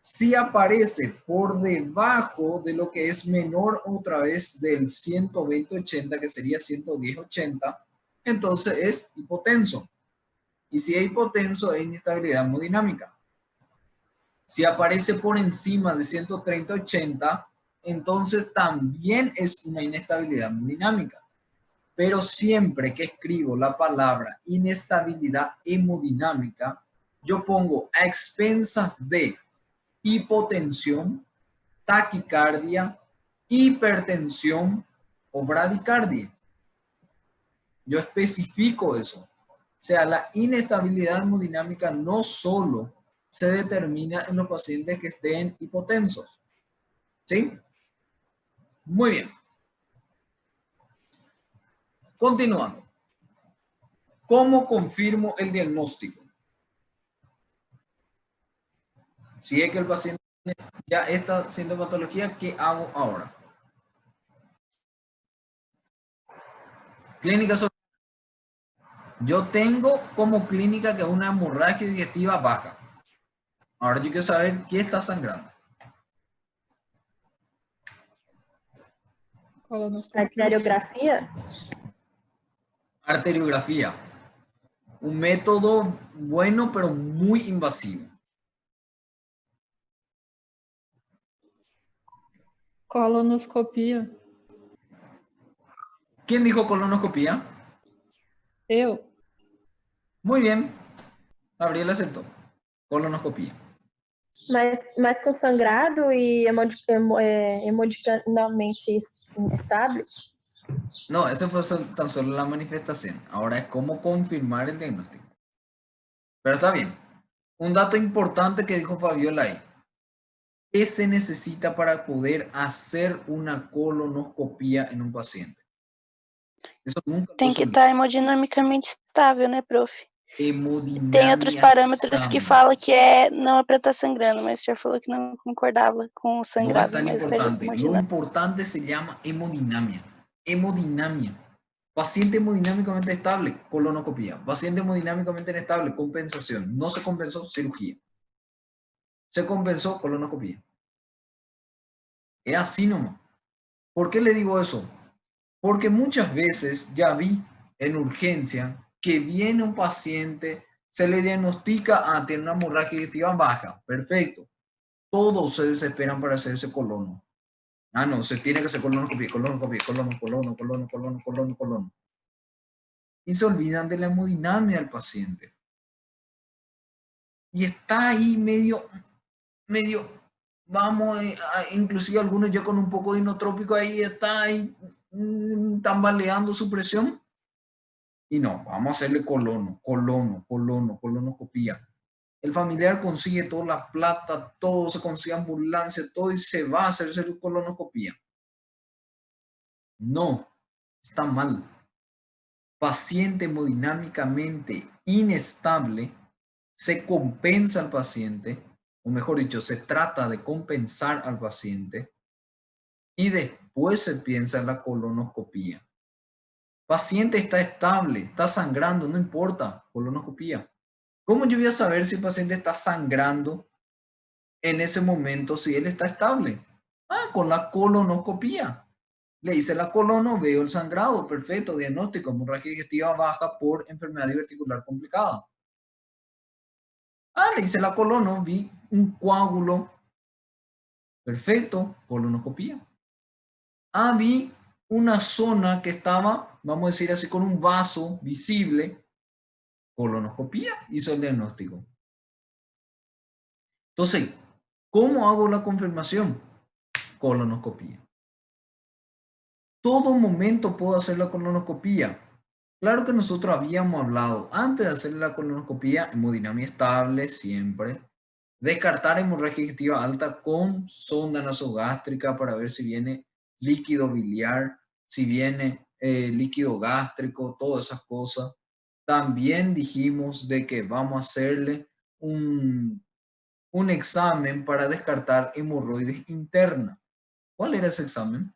Si aparece por debajo de lo que es menor otra vez del 120, 80, que sería 110, 80, entonces es hipotenso. Y si es hipotenso, es inestabilidad hemodinámica. Si aparece por encima de 130, 80, entonces también es una inestabilidad hemodinámica. Pero siempre que escribo la palabra inestabilidad hemodinámica, yo pongo a expensas de hipotensión, taquicardia, hipertensión o bradicardia. Yo especifico eso. O sea, la inestabilidad hemodinámica no solo se determina en los pacientes que estén hipotensos. ¿Sí? Muy bien. Continuando. ¿Cómo confirmo el diagnóstico? Si es que el paciente ya está haciendo patología, ¿qué hago ahora? Clínica. Yo tengo como clínica que una hemorragia digestiva baja. Ahora yo quiero saber qué está sangrando. Arteriografía. Arteriografía. Un método bueno pero muy invasivo. Colonoscopia. ¿Quién dijo colonoscopia? Eu. Muy bien. Gabriela aceptó. Colonoscopia. Mas com sangrado e hemodinamicamente estable? No, esa fue tan solo la manifestación. Ahora es cómo confirmar el diagnóstico. Pero está bien. Un dato importante que dijo Fabiola ahí. ¿Qué se necesita para poder hacer una colonoscopia en un paciente? Eso nunca Tem que estar hemodinamicamente estável, né, prof? Hemodinâmica. Tem outros parâmetros que fala que não é para estar sangrando, mas você já falou que não concordava com o sangrado. No es tan importante. Lo importante se llama hemodinamia. Hemodinamia. Paciente hemodinámicamente estable, colonoscopia. Paciente hemodinámicamente inestable, compensación. No se compensó, cirugía. Se compensó, colonoscopia. Es así nomás. ¿Por qué le digo eso? Porque muchas veces ya vi en urgencia que viene un paciente, se le diagnostica, tiene una hemorragia digestiva baja. Perfecto. Todos se desesperan para hacerse colono. No, se tiene que hacer colonoscopia, colono. Y se olvidan de la hemodinamia del paciente. Y está ahí medio, vamos, inclusive algunos ya con un poco de inotrópico ahí, está ahí tambaleando su presión. Y no, vamos a hacerle colonoscopia. El familiar consigue toda la plata, todo, se consigue ambulancia, todo, y se va a hacerse colonoscopia. No, está mal. Paciente hemodinámicamente inestable, se compensa al paciente, o mejor dicho, se trata de compensar al paciente, y después se piensa en la colonoscopia. Paciente está estable, está sangrando, no importa, colonoscopia. ¿Cómo yo voy a saber si el paciente está sangrando en ese momento si él está estable? Con la colonoscopia. Le hice la colono, veo el sangrado, perfecto, diagnóstico, hemorragia digestiva baja por enfermedad diverticular complicada. Le hice la colono, vi un coágulo, perfecto, colonoscopia. Vi una zona que estaba, vamos a decir así, con un vaso visible, colonoscopia, hizo el diagnóstico. Entonces, ¿cómo hago la confirmación? Colonoscopia. todo momento puedo hacer la colonoscopía. Claro que nosotros habíamos hablado antes de hacer la colonoscopía, hemodinamia estable siempre. Descartar hemorragia digestiva alta con sonda nasogástrica para ver si viene líquido biliar, si viene líquido gástrico, todas esas cosas. También dijimos de que vamos a hacerle un examen para descartar hemorroides internas. ¿Cuál era ese examen?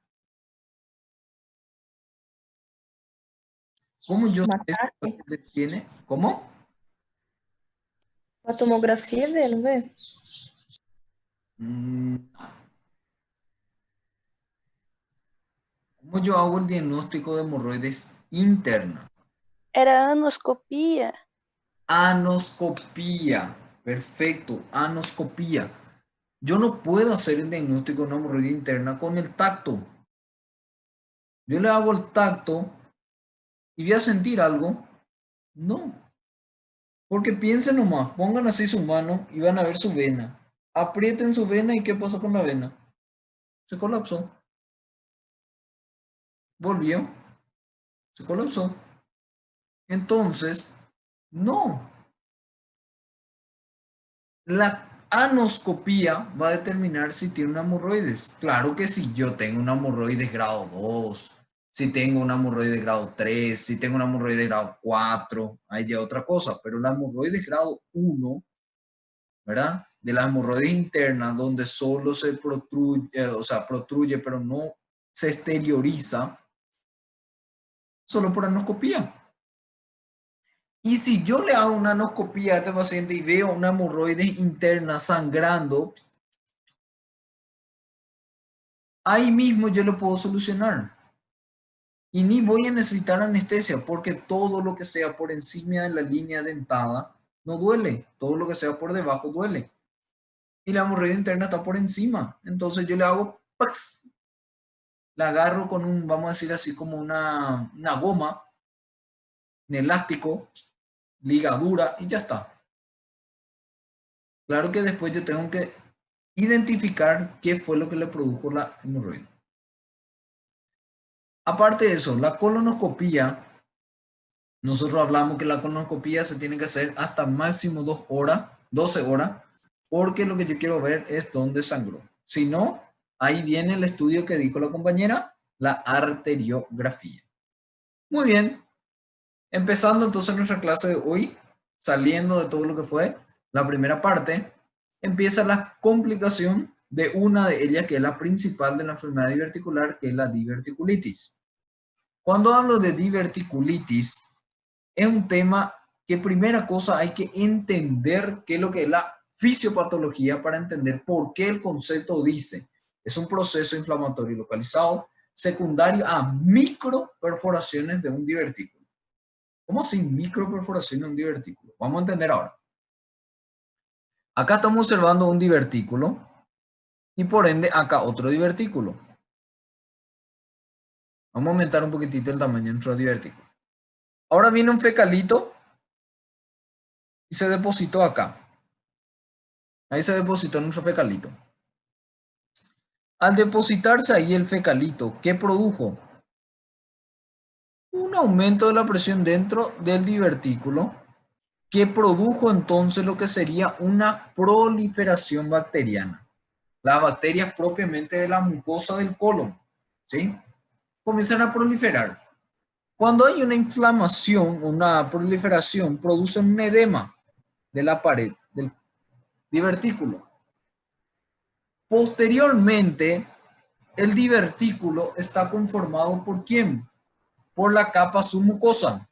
¿Cómo yo sé si el paciente tiene? ¿Cómo? A tomografia dele, vê? ¿Cómo yo hago el diagnóstico de hemorroides internas? Era anoscopia. Anoscopía. Perfecto, anoscopía. Yo no puedo hacer el diagnóstico de una hemorroide interna con el tacto. Yo le hago el tacto y voy a sentir algo. No. Porque piensen nomás, pongan así su mano y van a ver su vena. Aprieten su vena y ¿qué pasa con la vena? Se colapsó. Volvió. Se colapsó. Entonces, no. La anoscopía va a determinar si tiene una hemorroides. Claro que si yo tengo una hemorroides grado 2, si tengo una hemorroides grado 3, si tengo una hemorroides grado 4, ahí ya otra cosa. Pero la hemorroides grado 1, ¿verdad? De las hemorroides internas, donde solo se protruye, protruye, pero no se exterioriza, solo por anoscopía. Y si yo le hago una anoscopía a este paciente y veo una hemorroides interna sangrando, ahí mismo yo lo puedo solucionar. Y ni voy a necesitar anestesia, porque todo lo que sea por encima de la línea dentada no duele. Todo lo que sea por debajo duele. Y la hemorroide interna está por encima. Entonces yo le hago, ¡pax! La agarro con un, vamos a decir así, como una goma, un elástico, ligadura y ya está. Claro que después yo tengo que identificar qué fue lo que le produjo la hemorroide. Aparte de eso, la colonoscopía, nosotros hablamos que la colonoscopía se tiene que hacer hasta máximo 2 horas, 12 horas, porque lo que yo quiero ver es dónde sangró. Si no, ahí viene el estudio que dijo la compañera, la arteriografía. Muy bien, empezando entonces nuestra clase de hoy, saliendo de todo lo que fue la primera parte, empieza la complicación de una de ellas, que es la principal de la enfermedad diverticular, que es la diverticulitis. Cuando hablo de diverticulitis, es un tema que primera cosa hay que entender qué es lo que es la fisiopatología para entender por qué el concepto dice es un proceso inflamatorio localizado secundario a microperforaciones de un divertículo. ¿Cómo así microperforaciones de un divertículo? Vamos a entender ahora. Acá estamos observando un divertículo y por ende acá otro divertículo. Vamos a aumentar un poquitito el tamaño de nuestro divertículo. Ahora viene un fecalito y se depositó acá. Ahí se depositó nuestro fecalito. Al depositarse ahí el fecalito, ¿qué produjo? Un aumento de la presión dentro del divertículo, que produjo entonces lo que sería una proliferación bacteriana. Las bacterias propiamente de la mucosa del colon, ¿sí? Comienzan a proliferar. Cuando hay una inflamación, una proliferación, produce un edema de la pared del divertículo. Posteriormente, el divertículo está conformado ¿por quién? Por la capa submucosa.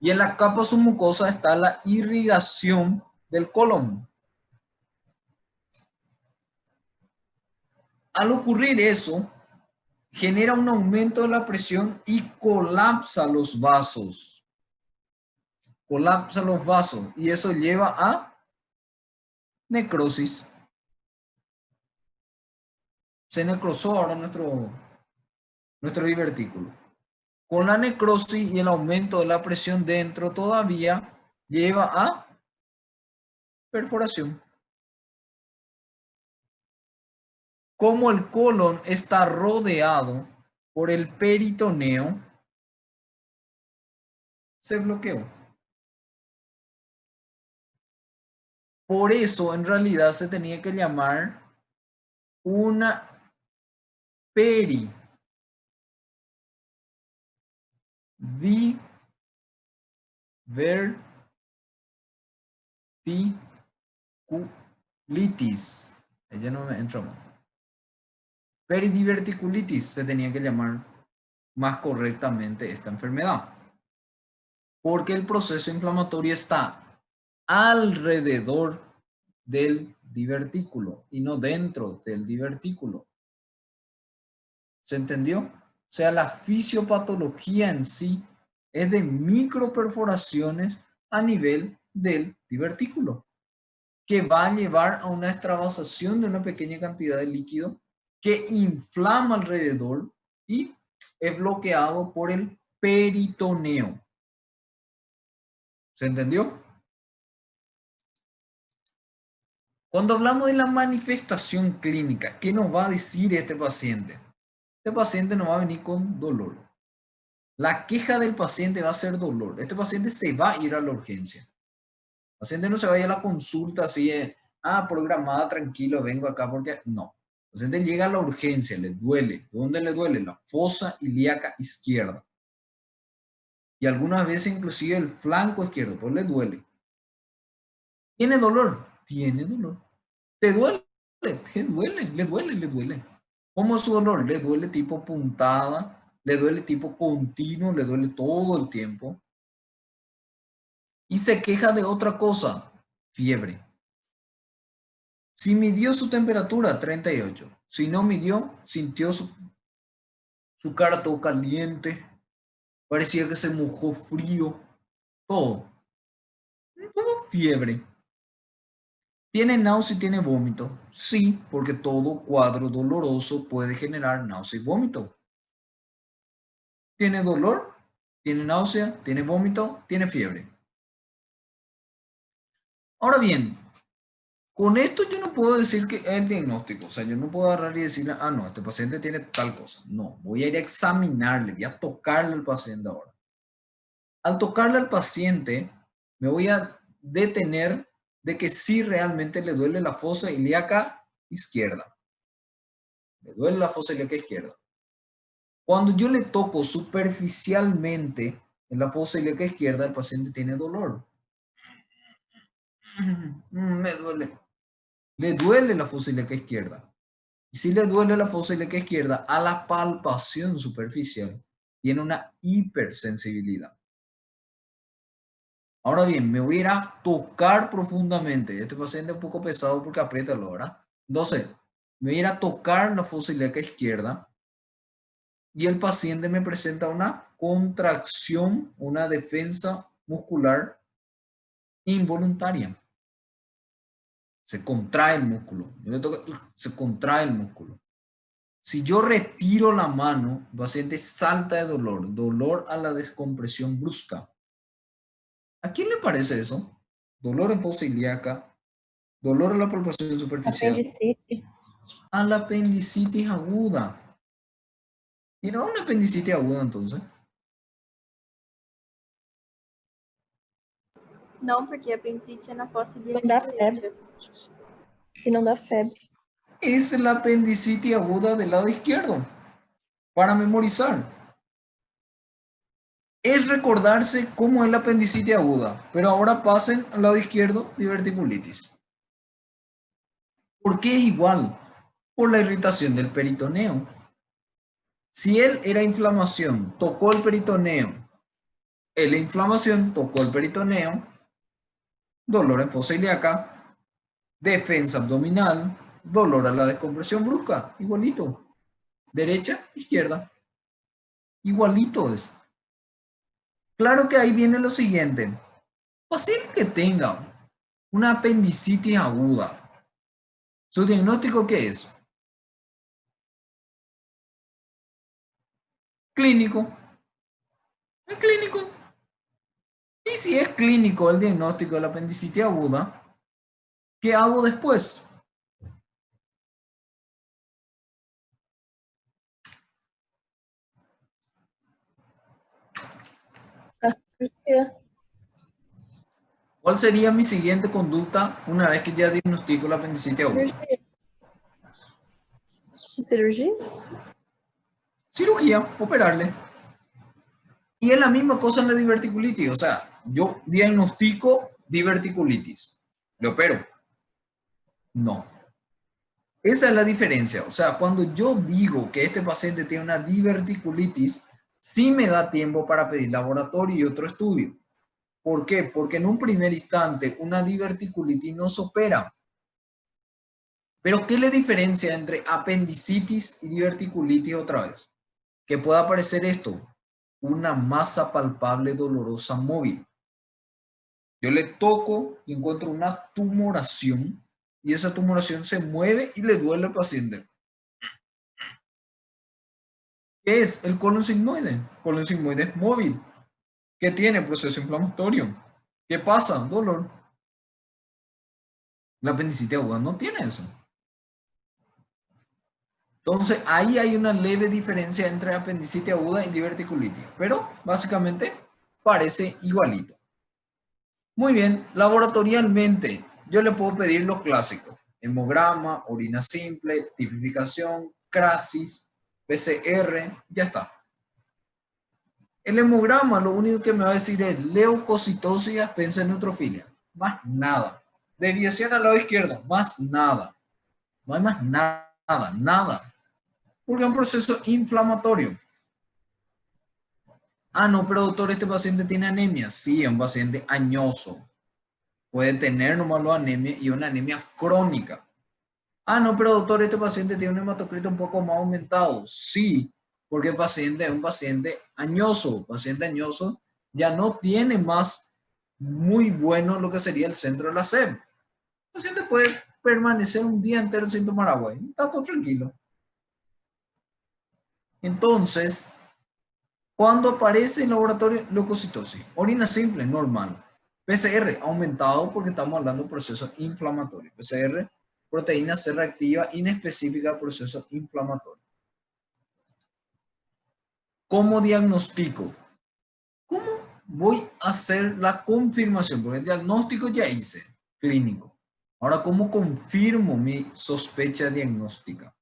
Y en la capa submucosa está la irrigación del colon. Al ocurrir eso, genera un aumento de la presión y colapsa los vasos. Colapsa los vasos y eso lleva a necrosis. Se necrosó ahora nuestro divertículo. Con la necrosis y el aumento de la presión dentro todavía lleva a perforación. como el colon está rodeado por el peritoneo, se bloqueó. Por eso, en realidad, se tenía que llamar una peridiverticulitis. Ella no me entra más. Peridiverticulitis se tenía que llamar más correctamente esta enfermedad. Porque el proceso inflamatorio está alrededor del divertículo y no dentro del divertículo. ¿Se entendió? O sea, la fisiopatología en sí es de microperforaciones a nivel del divertículo, que va a llevar a una extravasación de una pequeña cantidad de líquido que inflama alrededor y es bloqueado por el peritoneo. ¿Se entendió? Cuando hablamos de la manifestación clínica, ¿qué nos va a decir este paciente? Este paciente no va a venir con dolor. La queja del paciente va a ser dolor. Este paciente se va a ir a la urgencia. El paciente no se va a ir a la consulta así, programada, tranquilo, vengo acá porque... No. El paciente llega a la urgencia, le duele. ¿Dónde le duele? La fosa ilíaca izquierda. Y algunas veces inclusive el flanco izquierdo, pues le duele. ¿Tiene dolor? Tiene dolor. ¿Te duele? Te duele, le duele, le duele. ¿Cómo es su dolor? Le duele tipo puntada, le duele tipo continuo, le duele todo el tiempo. Y se queja de otra cosa, fiebre. Si midió su temperatura, 38. Si no midió, sintió su cara todo caliente. Parecía que se mojó frío. Todo. Todo fiebre. ¿Tiene náusea y tiene vómito? Sí, porque todo cuadro doloroso puede generar náusea y vómito. ¿Tiene dolor? ¿Tiene náusea? ¿Tiene vómito? ¿Tiene fiebre? Ahora bien, con esto yo no puedo decir que es el diagnóstico. O sea, yo no puedo agarrar y decirle, no, este paciente tiene tal cosa. No, voy a ir a examinarle, voy a tocarle al paciente ahora. Al tocarle al paciente, me voy a detener de que sí realmente le duele la fosa ilíaca izquierda. Le duele la fosa ilíaca izquierda. Cuando yo le toco superficialmente en la fosa ilíaca izquierda, el paciente tiene dolor. Me duele. Le duele la fosa ilíaca izquierda. Y si le duele la fosa ilíaca izquierda, a la palpación superficial tiene una hipersensibilidad. Ahora bien, me voy a ir a tocar profundamente. Este paciente es un poco pesado porque aprieta, ¿verdad? Entonces, me voy a ir a tocar la fosa ilíaca izquierda y el paciente me presenta una contracción, una defensa muscular involuntaria. Se contrae el músculo. Yo le toco, se contrae el músculo. Si yo retiro la mano, el paciente salta de dolor, dolor a la descompresión brusca. ¿A quién le parece eso? Dolor en fosa ilíaca, dolor a la palpación superficial. Apendicitis. A la apendicitis aguda. ¿Y no una apendicitis aguda entonces? Não, porque a apendicite é na fossa Não dá febre. E não dá febre. Es la apendicitis aguda del lado izquierdo. Para memorizar. Es recordarse cómo es la apendicitis aguda. Pero ahora pasen al lado izquierdo, diverticulitis. ¿Por qué es igual? Por la irritación del peritoneo. Si él era inflamación, tocó el peritoneo. Él inflamación, tocó el peritoneo. Dolor en fosa ilíaca. Defensa abdominal. Dolor a la descompresión brusca. Igualito. Derecha, izquierda. Igualito es. Claro que ahí viene lo siguiente. Paciente que tenga una apendicitis aguda. ¿Su diagnóstico qué es? Clínico. Es clínico. Y si es clínico el diagnóstico de la apendicitis aguda, ¿qué hago después? ¿Cuál sería mi siguiente conducta una vez que ya diagnostico la apendicitis aguda? Cirurgia? Cirugía, operarle. Y es la misma cosa en la diverticulitis. O sea, yo diagnostico diverticulitis. ¿Le opero? No. Esa es la diferencia. O sea, cuando yo digo que este paciente tiene una diverticulitis, sí me da tiempo para pedir laboratorio y otro estudio. ¿Por qué? Porque en un primer instante una diverticulitis no se opera. Pero ¿qué le diferencia entre apendicitis y diverticulitis otra vez? Que pueda aparecer esto, una masa palpable dolorosa móvil. Yo le toco y encuentro una tumoración y esa tumoración se mueve y le duele al paciente. ¿Qué es el colon sigmoide? El colon sigmoide es móvil. ¿Qué tiene? Proceso inflamatorio. ¿Qué pasa? Dolor. La apendicitis aguda no tiene eso. Entonces, ahí hay una leve diferencia entre apendicitis aguda y diverticulitis, pero básicamente parece igualito. Muy bien, laboratorialmente, yo le puedo pedir los clásicos: hemograma, orina simple, tipificación, CRASIS, PCR, ya está. El hemograma lo único que me va a decir es leucocitosis y aspensa neutrofilia, más nada. Desviación al lado izquierdo, más nada. No hay más nada, nada. Porque es un proceso inflamatorio. Ah, no, pero doctor, este paciente tiene anemia. Sí, es un paciente añoso. Puede tener nomás la anemia y una anemia crónica. Ah, no, pero doctor, este paciente tiene un hematocrito un poco más aumentado. Sí, porque el paciente es un paciente añoso. Paciente añoso ya no tiene más muy bueno lo que sería el centro de la SEB. El paciente puede permanecer un día entero sin tomar agua. Está todo tranquilo. Entonces, cuando aparece en laboratorio leucocitosis, orina simple, normal. PCR aumentado porque estamos hablando de procesos inflamatorios. PCR, proteína C reactiva inespecífica, proceso inflamatorio. ¿Cómo diagnostico? ¿Cómo voy a hacer la confirmación? Porque el diagnóstico ya hice, clínico. Ahora, ¿cómo confirmo mi sospecha diagnóstica?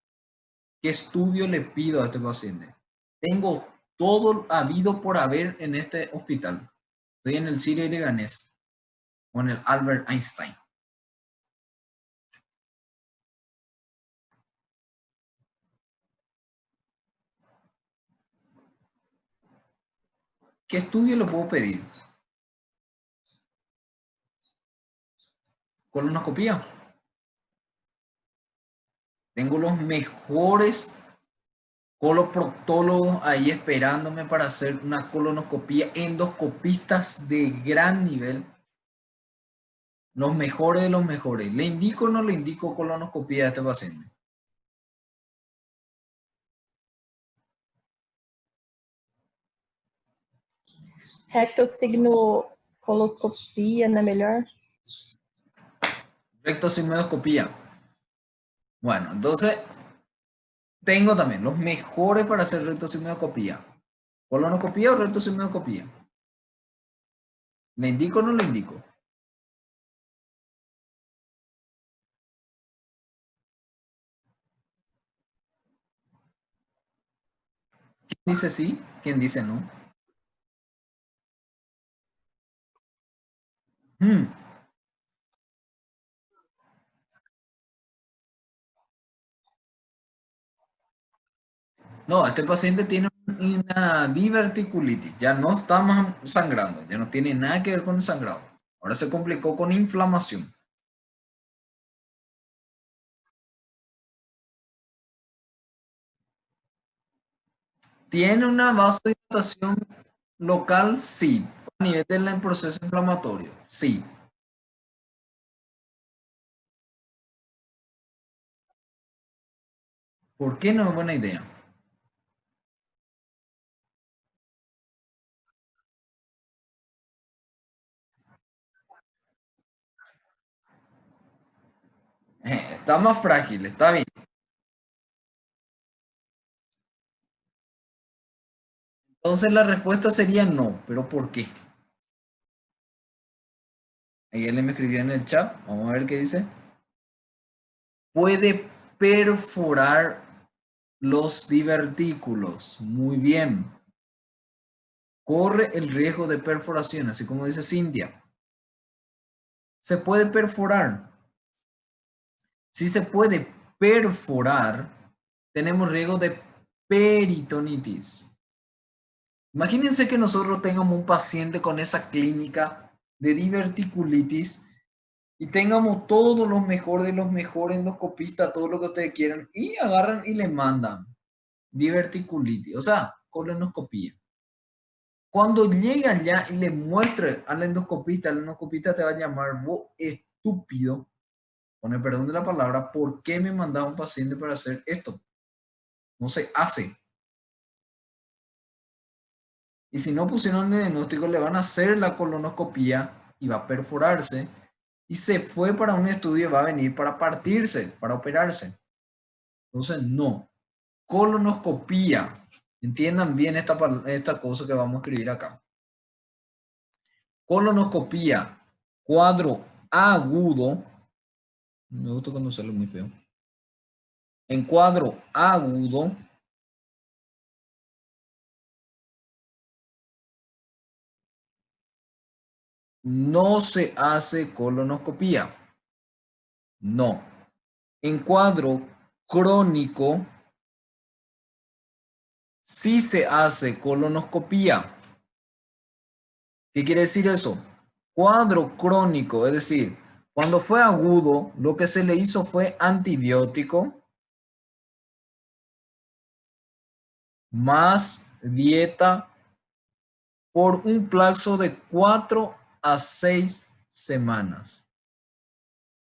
¿Qué estudio le pido a este paciente? Tengo todo habido por haber en este hospital. Estoy en el Sirio y Leganés o en el Albert Einstein. ¿Qué estudio le puedo pedir? Colonoscopía. Tengo los mejores coloproctólogos ahí esperándome para hacer una colonoscopía, endoscopistas de gran nivel. Los mejores de los mejores. ¿Le indico o no le indico colonoscopía a este paciente? Rectosigmocoloscopia, não é melhor? Rectosigmoidoscopía. Bueno, entonces tengo también los mejores para hacer rectosigmoidoscopía. ¿Colonoscopía o rectosigmoidoscopía? ¿Le indico o no le indico? ¿Quién dice sí? ¿Quién dice no? No, este paciente tiene una diverticulitis, ya no está más sangrando, ya no tiene nada que ver con el sangrado. Ahora se complicó con inflamación. ¿Tiene una vasodilatación local? Sí. A nivel del proceso inflamatorio, sí. ¿Por qué no es buena idea? Está más frágil, está bien. Entonces la respuesta sería no, pero ¿por qué? Ahí él me escribió en el chat. Vamos a ver qué dice. Puede perforar los divertículos. Muy bien. Corre el riesgo de perforación, así como dice Cintia. Se puede perforar. Si se puede perforar, tenemos riesgo de peritonitis. Imagínense que nosotros tengamos un paciente con esa clínica de diverticulitis y tengamos todo lo mejor de los mejores endoscopistas, todo lo que ustedes quieran, y agarran y le mandan diverticulitis, o sea, colonoscopía. Cuando llega allá y le muestre al endoscopista te va a llamar, vos estúpido, con el perdón de la palabra, ¿por qué me mandaba un paciente para hacer esto? No se hace. Y si no pusieron el diagnóstico, le van a hacer la colonoscopía y va a perforarse. Y se fue para un estudio y va a venir para partirse, para operarse. Entonces, no. Colonoscopía. Entiendan bien esta cosa que vamos a escribir acá. Colonoscopía. Cuadro agudo. Me gusta cuando sale muy feo. En cuadro agudo. No se hace colonoscopía. No. En cuadro crónico, sí se hace colonoscopía. ¿Qué quiere decir eso? Cuadro crónico, es decir, cuando fue agudo, lo que se le hizo fue antibiótico más dieta por un plazo de 4 a 6 semanas.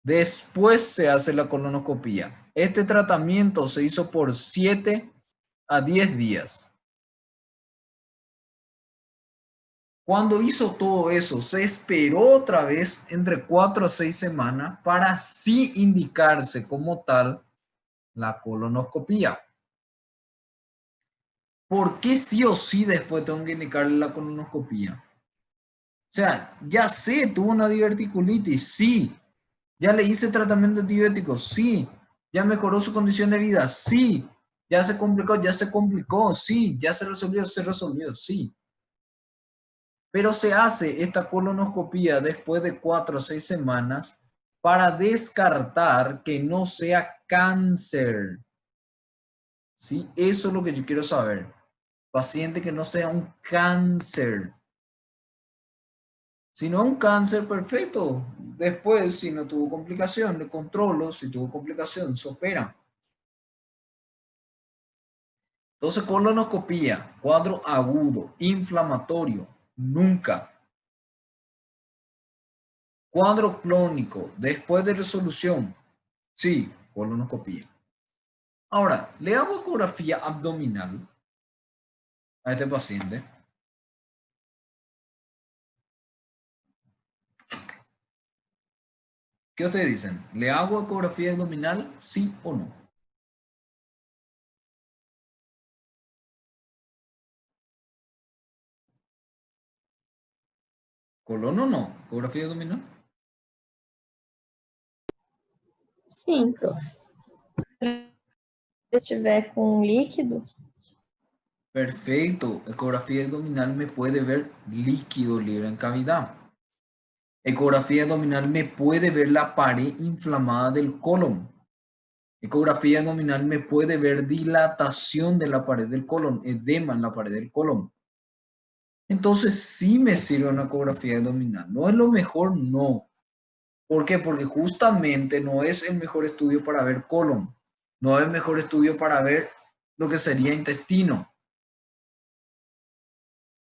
Después se hace la colonoscopía. Este tratamiento se hizo por 7 a 10 días. Cuando hizo todo eso, se esperó otra vez entre 4 a 6 semanas para sí indicarse como tal la colonoscopía. ¿Por qué sí o sí después tengo que indicarle la colonoscopía? O sea, ya sé, tuvo una diverticulitis, sí. Ya le hice tratamiento antibiótico, sí. Ya mejoró su condición de vida, sí. Ya se complicó, sí. Ya se resolvió, sí. Pero se hace esta colonoscopía después de 4 a 6 semanas para descartar que no sea cáncer. ¿Sí? Eso es lo que yo quiero saber. Paciente que no sea un cáncer. Si no un cáncer, perfecto. Después, si no tuvo complicación, le controlo. Si tuvo complicación, se opera. Entonces, colonoscopía, cuadro agudo, inflamatorio, nunca. Cuadro clónico, después de resolución, sí, colonoscopía. Ahora, le hago ecografía abdominal a este paciente. ¿Qué ustedes dicen? ¿Le hago ecografía abdominal, sí o no? ¿Colon o no? ¿Ecografía abdominal? Sim, prof. Se estiver com líquido. Perfecto. Ecografía abdominal me puede ver líquido libre en cavidad. Ecografía abdominal me puede ver la pared inflamada del colon. Ecografía abdominal me puede ver dilatación de la pared del colon, edema en la pared del colon. Entonces sí me sirve una ecografía abdominal. ¿No es lo mejor? No. ¿Por qué? Porque justamente no es el mejor estudio para ver colon. No es el mejor estudio para ver lo que sería intestino.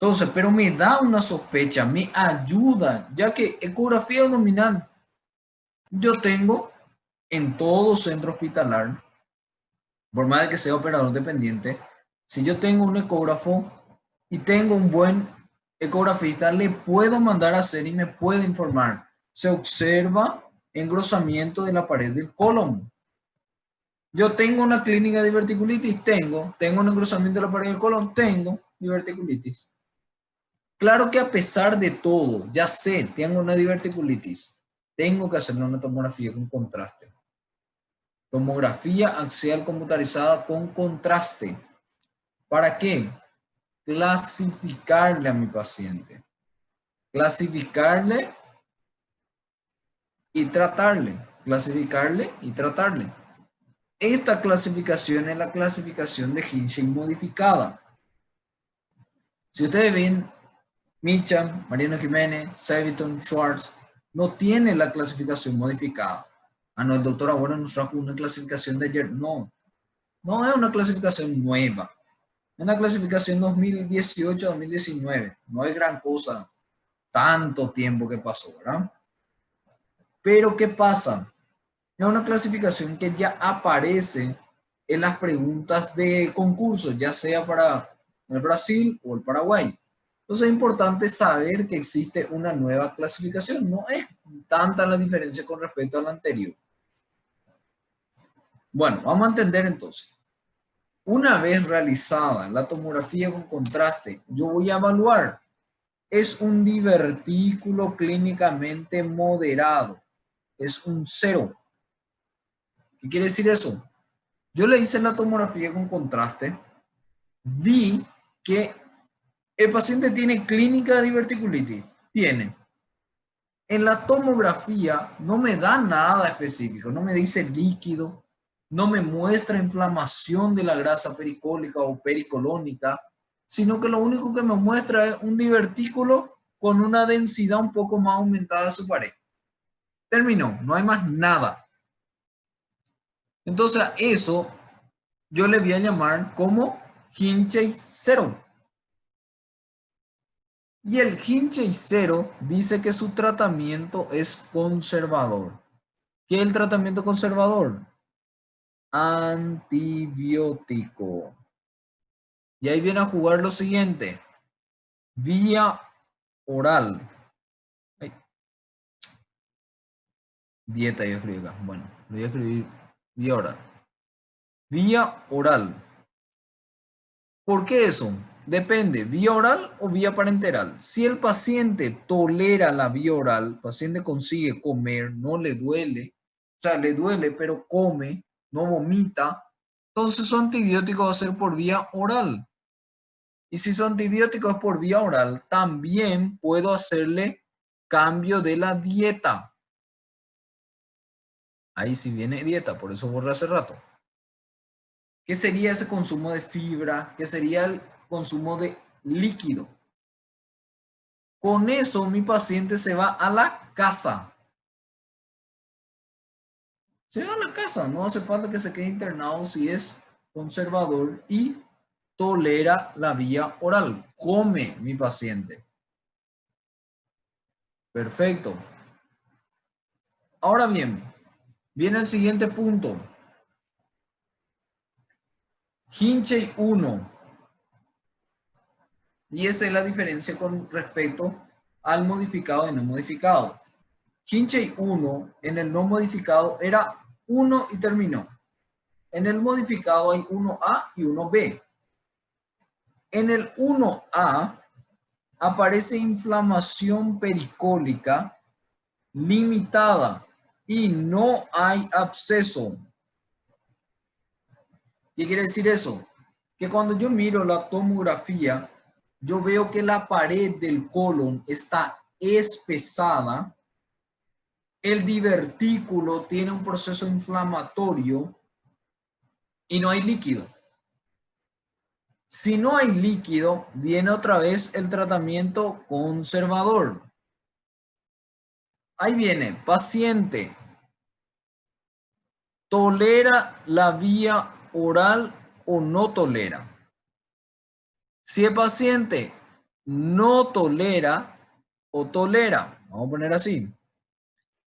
Entonces, pero me da una sospecha, me ayuda, ya que ecografía abdominal yo tengo en todo centro hospitalar, por más de que sea operador dependiente, si yo tengo un ecógrafo y tengo un buen ecografista, le puedo mandar a hacer y me puede informar. Se observa engrosamiento de la pared del colon. Yo tengo una clínica de diverticulitis, tengo un engrosamiento de la pared del colon, tengo diverticulitis. Claro que a pesar de todo, ya sé, tengo una diverticulitis, tengo que hacerle una tomografía con contraste. Tomografía axial computarizada con contraste. ¿Para qué? Clasificarle a mi paciente. Clasificarle y tratarle. Clasificarle y tratarle. Esta clasificación es la clasificación de Hinchey modificada. Si ustedes ven, Meacham, Mariano Jiménez, Seviton, Schwartz, no tiene la clasificación modificada. Ah, no, el doctor ahora nos trajo una clasificación de ayer. No, no es una clasificación nueva. Es una clasificación 2018-2019. No es gran cosa, tanto tiempo que pasó, ¿verdad? Pero ¿qué pasa? Es una clasificación que ya aparece en las preguntas de concurso, ya sea para el Brasil o el Paraguay. Entonces es importante saber que existe una nueva clasificación. No es tanta la diferencia con respecto a la anterior. Bueno, vamos a entender entonces. Una vez realizada la tomografía con contraste, yo voy a evaluar. Es un divertículo clínicamente moderado. Es un 0. ¿Qué quiere decir eso? Yo le hice la tomografía con contraste, vi que el paciente tiene clínica de diverticulitis. Tiene. En la tomografía no me da nada específico, no me dice líquido, no me muestra inflamación de la grasa pericólica o pericolónica, sino que lo único que me muestra es un divertículo con una densidad un poco más aumentada de su pared. Terminó, no hay más nada. Entonces a eso yo le voy a llamar como Hinchey 0. Y el Hinchey 0 dice que su tratamiento es conservador. ¿Qué es el tratamiento conservador? Antibiótico. Y ahí viene a jugar lo siguiente. Vía oral. Ay. Dieta yo escribí acá. Bueno, lo voy a escribir vía oral. Vía oral. ¿Por qué eso? Depende, vía oral o vía parenteral. Si el paciente tolera la vía oral, el paciente consigue comer, no le duele, o sea, le duele pero come, no vomita, entonces su antibiótico va a ser por vía oral. Y si su antibiótico es por vía oral, también puedo hacerle cambio de la dieta. Ahí sí viene dieta, por eso borré hace rato. ¿Qué sería ese consumo de fibra? ¿Qué sería el consumo de líquido? Con eso mi paciente se va a la casa. Se va a la casa, no hace falta que se quede internado si es conservador y tolera la vía oral. Come mi paciente. Perfecto. Ahora bien, viene el siguiente punto. Hinchey 1. Y esa es la diferencia con respecto al modificado y no modificado. Hinchey 1 en el no modificado era 1 y terminó. En el modificado hay 1A y 1B. En el 1A aparece inflamación pericólica limitada y no hay absceso. ¿Qué quiere decir eso? Que cuando yo miro la tomografía, yo veo que la pared del colon está espesada, el divertículo tiene un proceso inflamatorio y no hay líquido. Si no hay líquido, viene otra vez el tratamiento conservador. Ahí viene, paciente, ¿tolera la vía oral o no tolera? Si el paciente no tolera o tolera, vamos a poner así,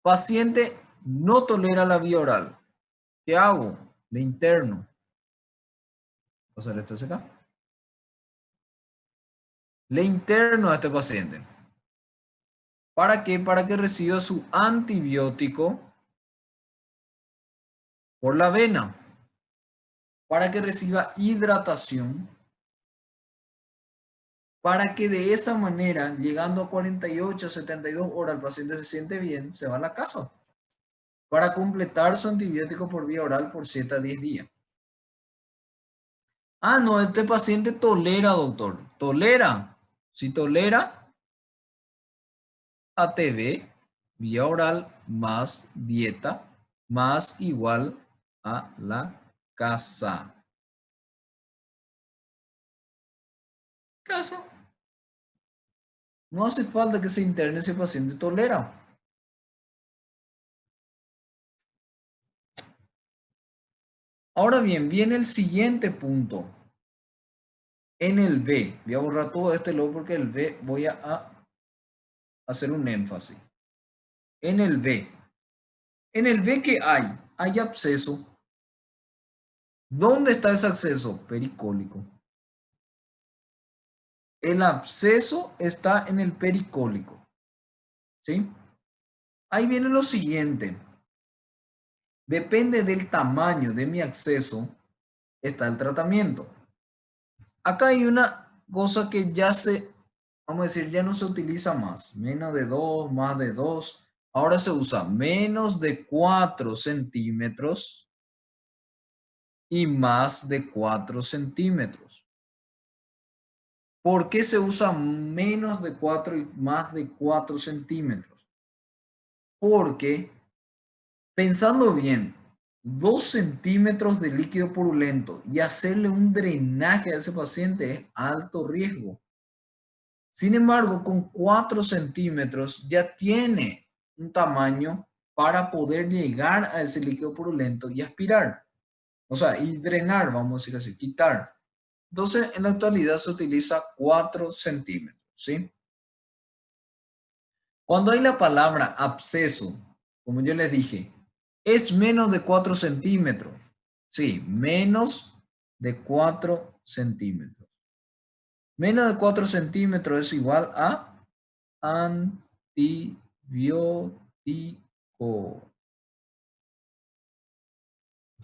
paciente no tolera la vía oral, ¿qué hago? Le interno. Vamos a hacer esto hacia acá. Le interno a este paciente. ¿Para qué? Para que reciba su antibiótico por la vena. Para que reciba hidratación para que de esa manera, llegando a 48 a 72 horas, el paciente se siente bien, se va a la casa para completar su antibiótico por vía oral por 7 a 10 días. Ah, no, este paciente tolera, doctor. Tolera. Si tolera, ATV, vía oral, más dieta, más igual a la casa. Casa. No hace falta que se interne ese paciente tolera. Ahora bien, viene el siguiente punto. En el B, voy a borrar todo este luego porque el B voy a hacer un énfasis. En el B. En el B, ¿qué hay? Hay absceso. ¿Dónde está ese absceso? Pericólico. El absceso está en el pericólico. ¿Sí? Ahí viene lo siguiente. Depende del tamaño de mi absceso, está el tratamiento. Acá hay una cosa que ya vamos a decir, ya no se utiliza más. Menos de 2, más de 2. Ahora se usa menos de 4 centímetros y más de 4 centímetros. ¿Por qué se usa menos de 4 y más de 4 centímetros? Porque, pensando bien, 2 centímetros de líquido purulento y hacerle un drenaje a ese paciente es alto riesgo. Sin embargo, con 4 centímetros ya tiene un tamaño para poder llegar a ese líquido purulento y aspirar. O sea, y drenar, vamos a decir así, quitar. Entonces, en la actualidad se utiliza 4 centímetros, ¿sí? Cuando hay la palabra absceso, como yo les dije, es menos de 4 centímetros. Sí, menos de 4 centímetros. Menos de 4 centímetros es igual a antibiótico.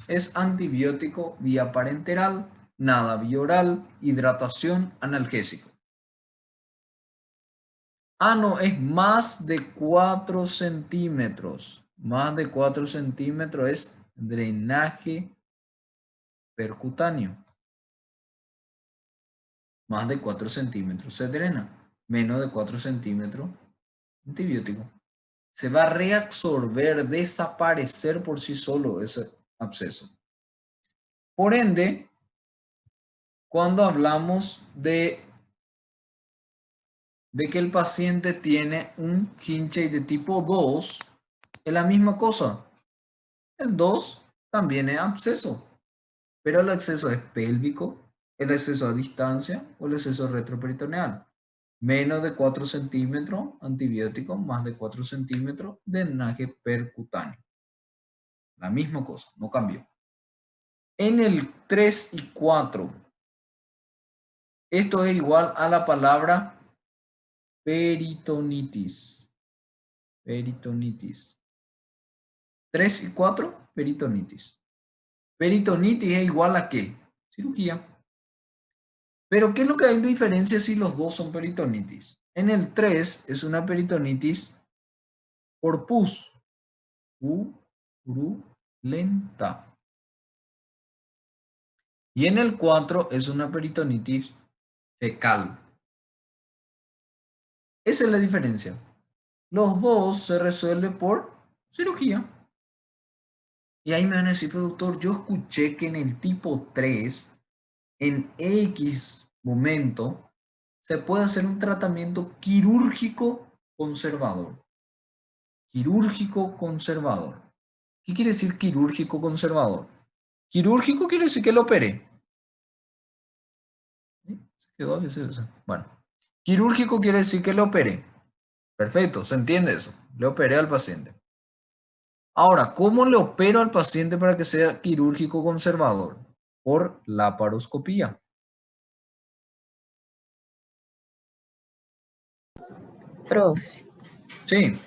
Es antibiótico vía parenteral, nada vía oral, hidratación, analgésico. Ah, no, es más de 4 centímetros. Más de 4 centímetros es drenaje percutáneo. Más de 4 centímetros se drena. Menos de 4 centímetros, antibiótico. Se va a reabsorber, desaparecer por sí solo ese absceso. Por ende, cuando hablamos de que el paciente tiene un Hinchey de tipo 2, es la misma cosa. El 2 también es absceso, pero el acceso es pélvico, el acceso a distancia o el acceso retroperitoneal. Menos de 4 centímetros, antibiótico, más de 4 centímetros, drenaje percutáneo. La misma cosa, no cambió. En el 3 y 4, esto es igual a la palabra peritonitis. Peritonitis. 3 y 4, peritonitis. Peritonitis es igual a ¿qué? Cirugía. Pero ¿qué es lo que hay de diferencia si los dos son peritonitis? En el 3 es una peritonitis por pus. Purulenta. Y en el 4 es una peritonitis fecal. Esa es la diferencia. Los dos se resuelven por cirugía. Y ahí me van a decir, pero doctor, yo escuché que en el tipo 3, en X momento, se puede hacer un tratamiento quirúrgico conservador. Quirúrgico conservador. ¿Qué quiere decir quirúrgico conservador? Quirúrgico quiere decir que lo operé. ¿Se quedó a veces? Bueno, quirúrgico quiere decir que lo operé. Perfecto, se entiende eso. Le operé al paciente. Ahora, ¿cómo le opero al paciente para que sea quirúrgico conservador? Por laparoscopía. Prof, Sí.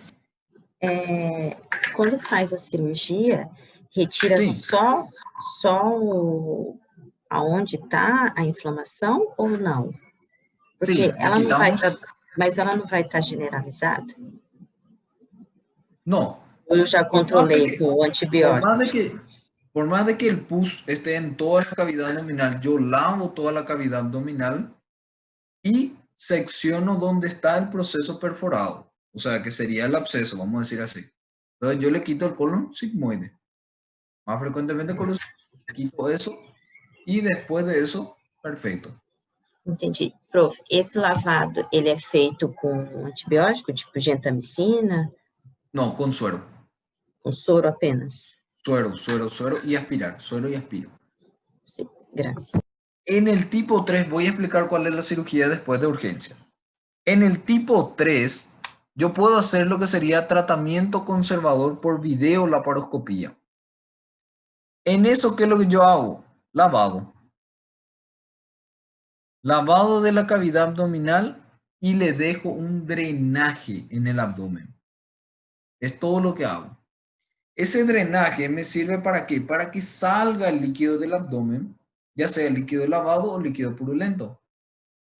Quando faz a cirurgia, retira Sim. só aonde está a inflamação ou não? Porque Sí, ela não vai quitamos. mas ela não vai estar generalizada? No. Ou eu já Por más de controlei que, com o por antibiótico? más de que, por más de que el pus esté en toda la cavidad abdominal, yo lavo toda la cavidad abdominal y secciono donde está el proceso perforado. O sea, que sería el absceso, vamos a decir así. Entonces yo le quito el colon sigmoide. Más frecuentemente con los quito eso y después de eso, perfecto. Entendi. Prof, esse lavado, ele é feito com antibiótico, tipo gentamicina, No, con suero. com soro apenas? Suero, suero, suero y aspirar. Suero y aspiro. Sim, graças. En el tipo 3 voy a explicar cuál es la cirugía después de urgencia. En el tipo 3, yo puedo hacer lo que sería tratamiento conservador por videolaparoscopía. En eso, ¿qué es lo que yo hago? Lavado. Lavado de la cavidad abdominal y le dejo un drenaje en el abdomen. Es todo lo que hago. Ese drenaje me sirve ¿para qué? Para que salga el líquido del abdomen, ya sea líquido lavado o líquido purulento.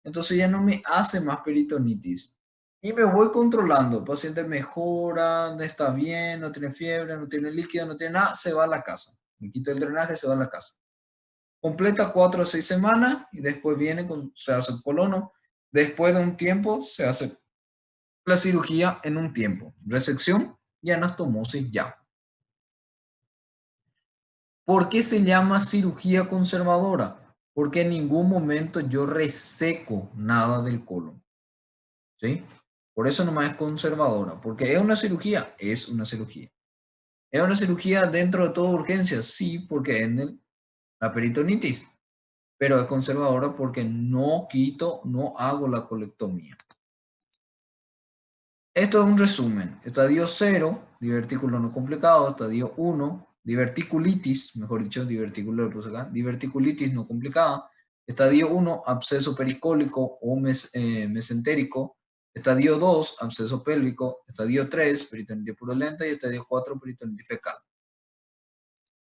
Entonces ya no me hace más peritonitis. Y me voy controlando. El paciente mejora, está bien, no tiene fiebre, no tiene líquido, no tiene nada, se va a la casa. Me quita el drenaje, se va a la casa. Completa 4 o 6 semanas y después se hace el colono. Después de un tiempo se hace la cirugía en un tiempo. Resección y anastomosis ya. ¿Por qué se llama cirugía conservadora? Porque en ningún momento yo reseco nada del colon. ¿Sí? Por eso nomás es conservadora. Porque es una cirugía. Es una cirugía. ¿Es una cirugía dentro de toda urgencia? Sí, porque es la peritonitis. Pero es conservadora porque no quito, no hago la colectomía. Esto es un resumen. Estadio 0, divertículo no complicado. Estadio 1, diverticulitis, mejor dicho, divertículo lo puse acá, diverticulitis no complicada. Estadio 1, absceso pericólico o mesentérico. Estadio 2, absceso pélvico. Estadio 3, peritonitis purulenta. Y estadio 4, peritonitis fecal.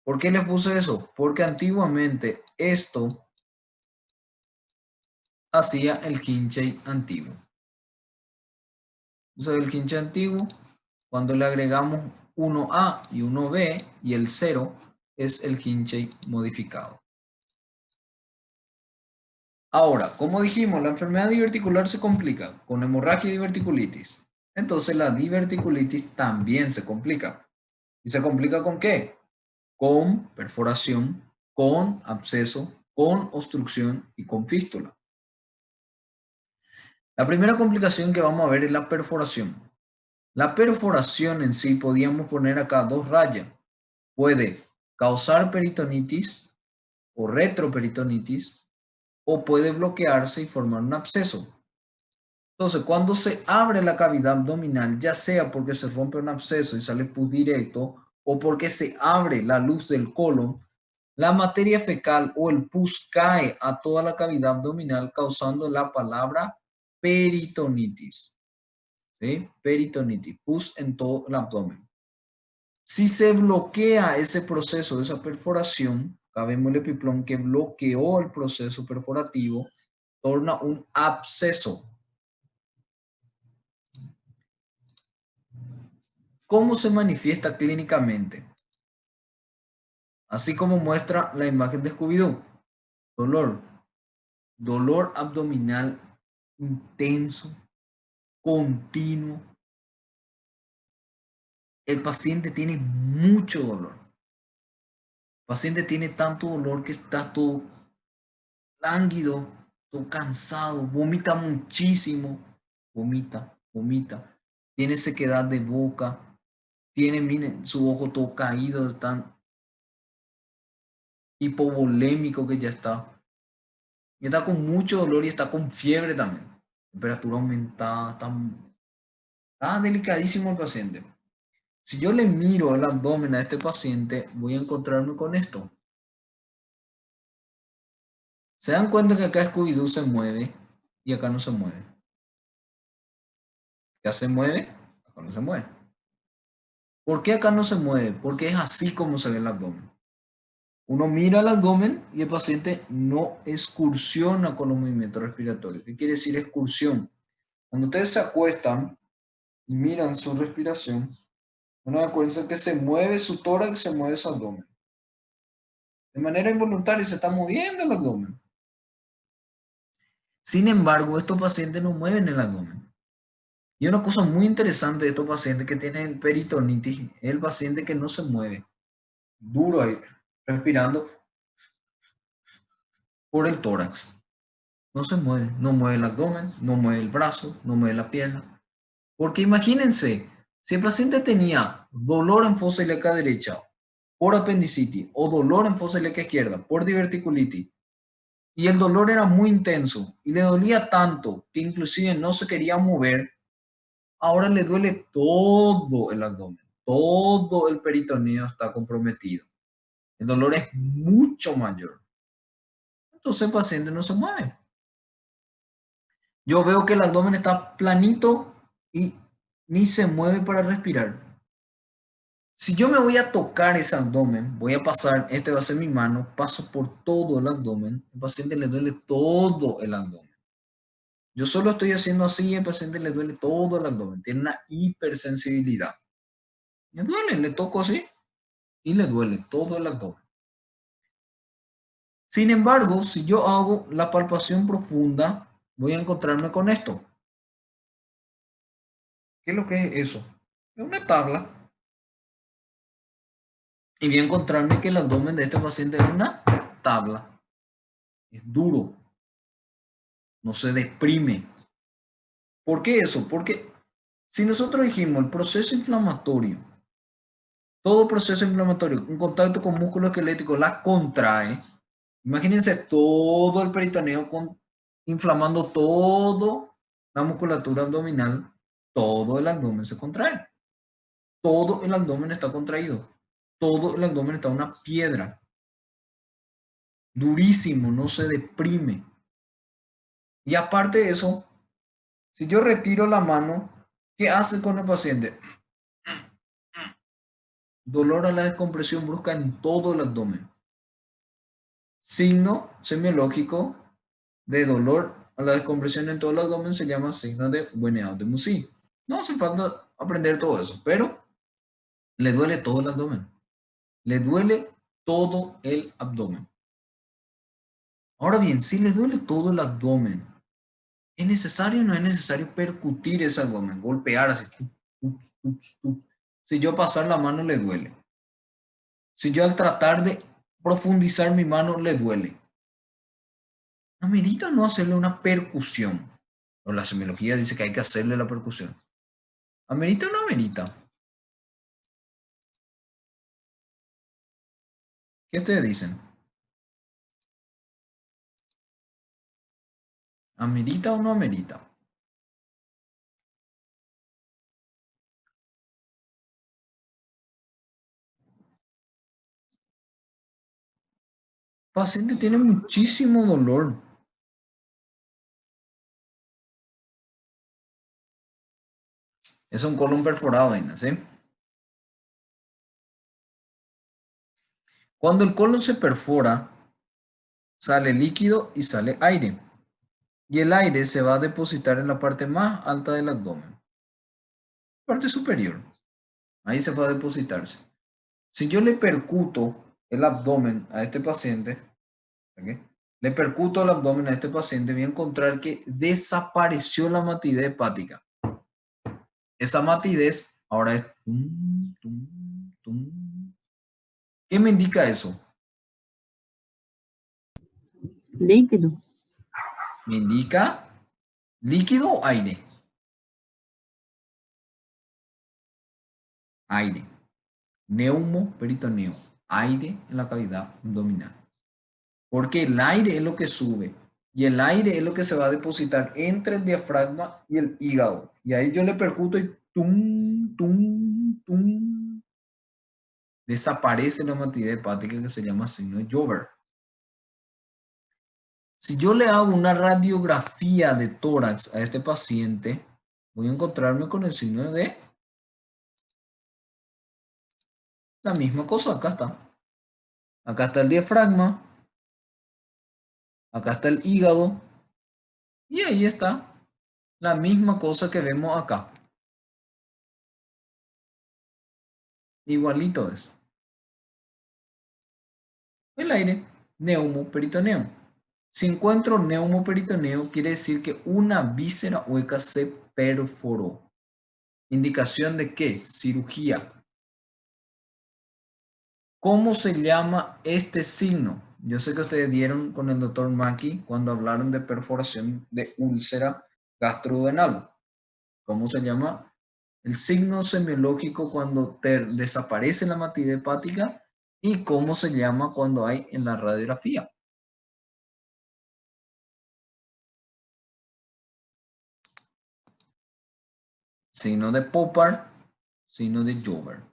¿Por qué les puse eso? Porque antiguamente esto hacía el Kinsey antiguo. Entonces el Kinsey antiguo, cuando le agregamos 1A y 1B y el 0 es el Kinsey modificado. Ahora, como dijimos, la enfermedad diverticular se complica con hemorragia y diverticulitis. Entonces la diverticulitis también se complica. ¿Y se complica con qué? Con perforación, con absceso, con obstrucción y con fístula. La primera complicación que vamos a ver es la perforación. La perforación en sí, podíamos poner acá 2 rayas. Puede causar peritonitis o retroperitonitis o puede bloquearse y formar un absceso. Entonces, cuando se abre la cavidad abdominal, ya sea porque se rompe un absceso y sale pus directo o porque se abre la luz del colon, la materia fecal o el pus cae a toda la cavidad abdominal causando la palabra peritonitis. ¿Sí? Peritonitis, pus en todo el abdomen. Si se bloquea ese proceso de esa perforación, acá vemos el epiplón que bloqueó el proceso perforativo, torna un absceso. ¿Cómo se manifiesta clínicamente? Así como muestra la imagen de Scooby-Doo. Dolor abdominal intenso, continuo. El paciente tiene mucho dolor. El paciente tiene tanto dolor que está todo lánguido, todo cansado, vomita muchísimo, vomita. Tiene sequedad de boca, tiene, miren, su ojo todo caído, tan hipovolémico que ya está. Y está con mucho dolor y está con fiebre también. Temperatura aumentada, está delicadísimo el paciente. Si yo le miro el abdomen a este paciente, voy a encontrarme con esto. ¿Se dan cuenta que acá Scooby-Doo se mueve y acá no se mueve? Acá se mueve, acá no se mueve. ¿Por qué acá no se mueve? Porque es así como se ve el abdomen. Uno mira el abdomen y el paciente no excursiona con los movimientos respiratorios. ¿Qué quiere decir excursión? Cuando ustedes se acuestan y miran su respiración, van a dar cuenta que se mueve su tórax, se mueve su abdomen. De manera involuntaria se está moviendo el abdomen. Sin embargo, estos pacientes no mueven el abdomen. Y una cosa muy interesante de estos pacientes que tienen peritonitis es el paciente que no se mueve. Duro ahí, respirando por el tórax. No se mueve, no mueve el abdomen, no mueve el brazo, no mueve la pierna. Porque imagínense, si el paciente tenía dolor en fosa ilíaca derecha por apendicitis o dolor en fosa ilíaca izquierda por diverticulitis y el dolor era muy intenso y le dolía tanto que inclusive no se quería mover, ahora le duele todo el abdomen, todo el peritoneo está comprometido. El dolor es mucho mayor. Entonces el paciente no se mueve. Yo veo que el abdomen está planito y ni se mueve para respirar. Si yo me voy a tocar ese abdomen, voy a pasar, este va a ser mi mano, paso por todo el abdomen, el paciente le duele todo el abdomen. Yo solo estoy haciendo así, al paciente le duele todo el abdomen, tiene una hipersensibilidad. Le duele, le toco así y le duele todo el abdomen. Sin embargo, si yo hago la palpación profunda, voy a encontrarme con esto. ¿Qué es lo que es eso? Es una tabla. Y voy a encontrarme que el abdomen de este paciente es una tabla. Es duro. No se deprime. ¿Por qué eso? Porque si nosotros dijimos el proceso inflamatorio, todo proceso inflamatorio, un contacto con músculo esquelético la contrae. Imagínense todo el peritoneo inflamando toda la musculatura abdominal, todo el abdomen se contrae. Todo el abdomen está contraído. Todo el abdomen está una piedra. Durísimo, no se deprime. Y aparte de eso, si yo retiro la mano, ¿qué hace con el paciente? Dolor a la descompresión brusca en todo el abdomen. Signo semiológico de dolor a la descompresión en todo el abdomen se llama signo de Buenaud-Debussy. No hace falta aprender todo eso, pero le duele todo el abdomen. Le duele todo el abdomen. Ahora bien, si le duele todo el abdomen, ¿es necesario o no es necesario percutir ese abdomen? Golpear así. Si yo pasar la mano le duele. Si yo al tratar de profundizar mi mano le duele. ¿Amerita no hacerle una percusión? O la semiología dice que hay que hacerle la percusión. ¿Amerita o no amerita? ¿Qué ustedes dicen? ¿Amerita o no amerita? El paciente tiene muchísimo dolor. Es un colon perforado, ¿sí? Cuando el colon se perfora, sale líquido y sale aire. Y el aire se va a depositar en la parte más alta del abdomen. Parte superior. Ahí se va a depositarse. Si yo le percuto el abdomen a este paciente, ¿okay? Le percuto el abdomen a este paciente, voy a encontrar que desapareció la matidez hepática. Esa matidez ahora es... ¿Qué me indica eso? Líquido. Me indica líquido o aire. Aire. Neumoperitoneo. Aire en la cavidad abdominal. Porque el aire es lo que sube. Y el aire es lo que se va a depositar entre el diafragma y el hígado. Y ahí yo le percuto y desaparece la matidez hepática que se llama signo de Joubert. Si yo le hago una radiografía de tórax a este paciente, voy a encontrarme con el signo de la misma cosa. Acá está. Acá está el diafragma. Acá está el hígado. Y ahí está la misma cosa que vemos acá. Igualito es. El aire, neumoperitoneo. Si encuentro neumoperitoneo, quiere decir que una víscera hueca se perforó. ¿Indicación de qué? Cirugía. ¿Cómo se llama este signo? Yo sé que ustedes dieron con el doctor Maki cuando hablaron de perforación de úlcera gastroduodenal. ¿Cómo se llama? El signo semiológico cuando desaparece la matidez hepática y cómo se llama cuando hay en la radiografía. Signo de Popper, signo de Jover.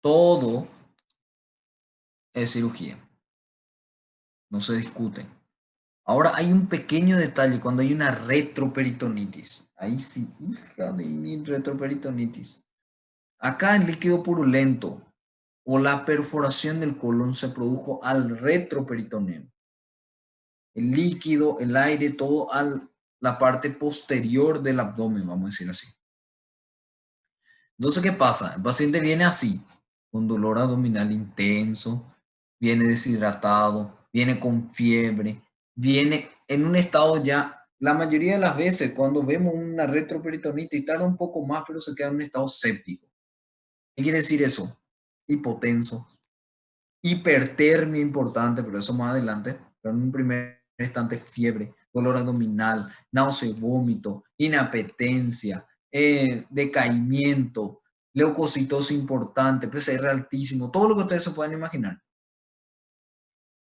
Todo es cirugía. No se discute. Ahora hay un pequeño detalle cuando hay una retroperitonitis. Ahí sí, hija de mi retroperitonitis. Acá el líquido purulento o la perforación del colon se produjo al retroperitoneo. El líquido, el aire, todo a la parte posterior del abdomen, vamos a decir así. Entonces, ¿qué pasa? El paciente viene así, con dolor abdominal intenso, viene deshidratado, viene con fiebre, viene en un estado ya, la mayoría de las veces cuando vemos una retroperitonitis tarda un poco más, pero se queda en un estado séptico. ¿Qué quiere decir eso? Hipotenso, hipertermia importante, pero eso más adelante, pero en un primer instante fiebre, dolor abdominal, náusea, vómito, inapetencia, decaimiento, leucocitosis importante, PCR altísimo, todo lo que ustedes se puedan imaginar.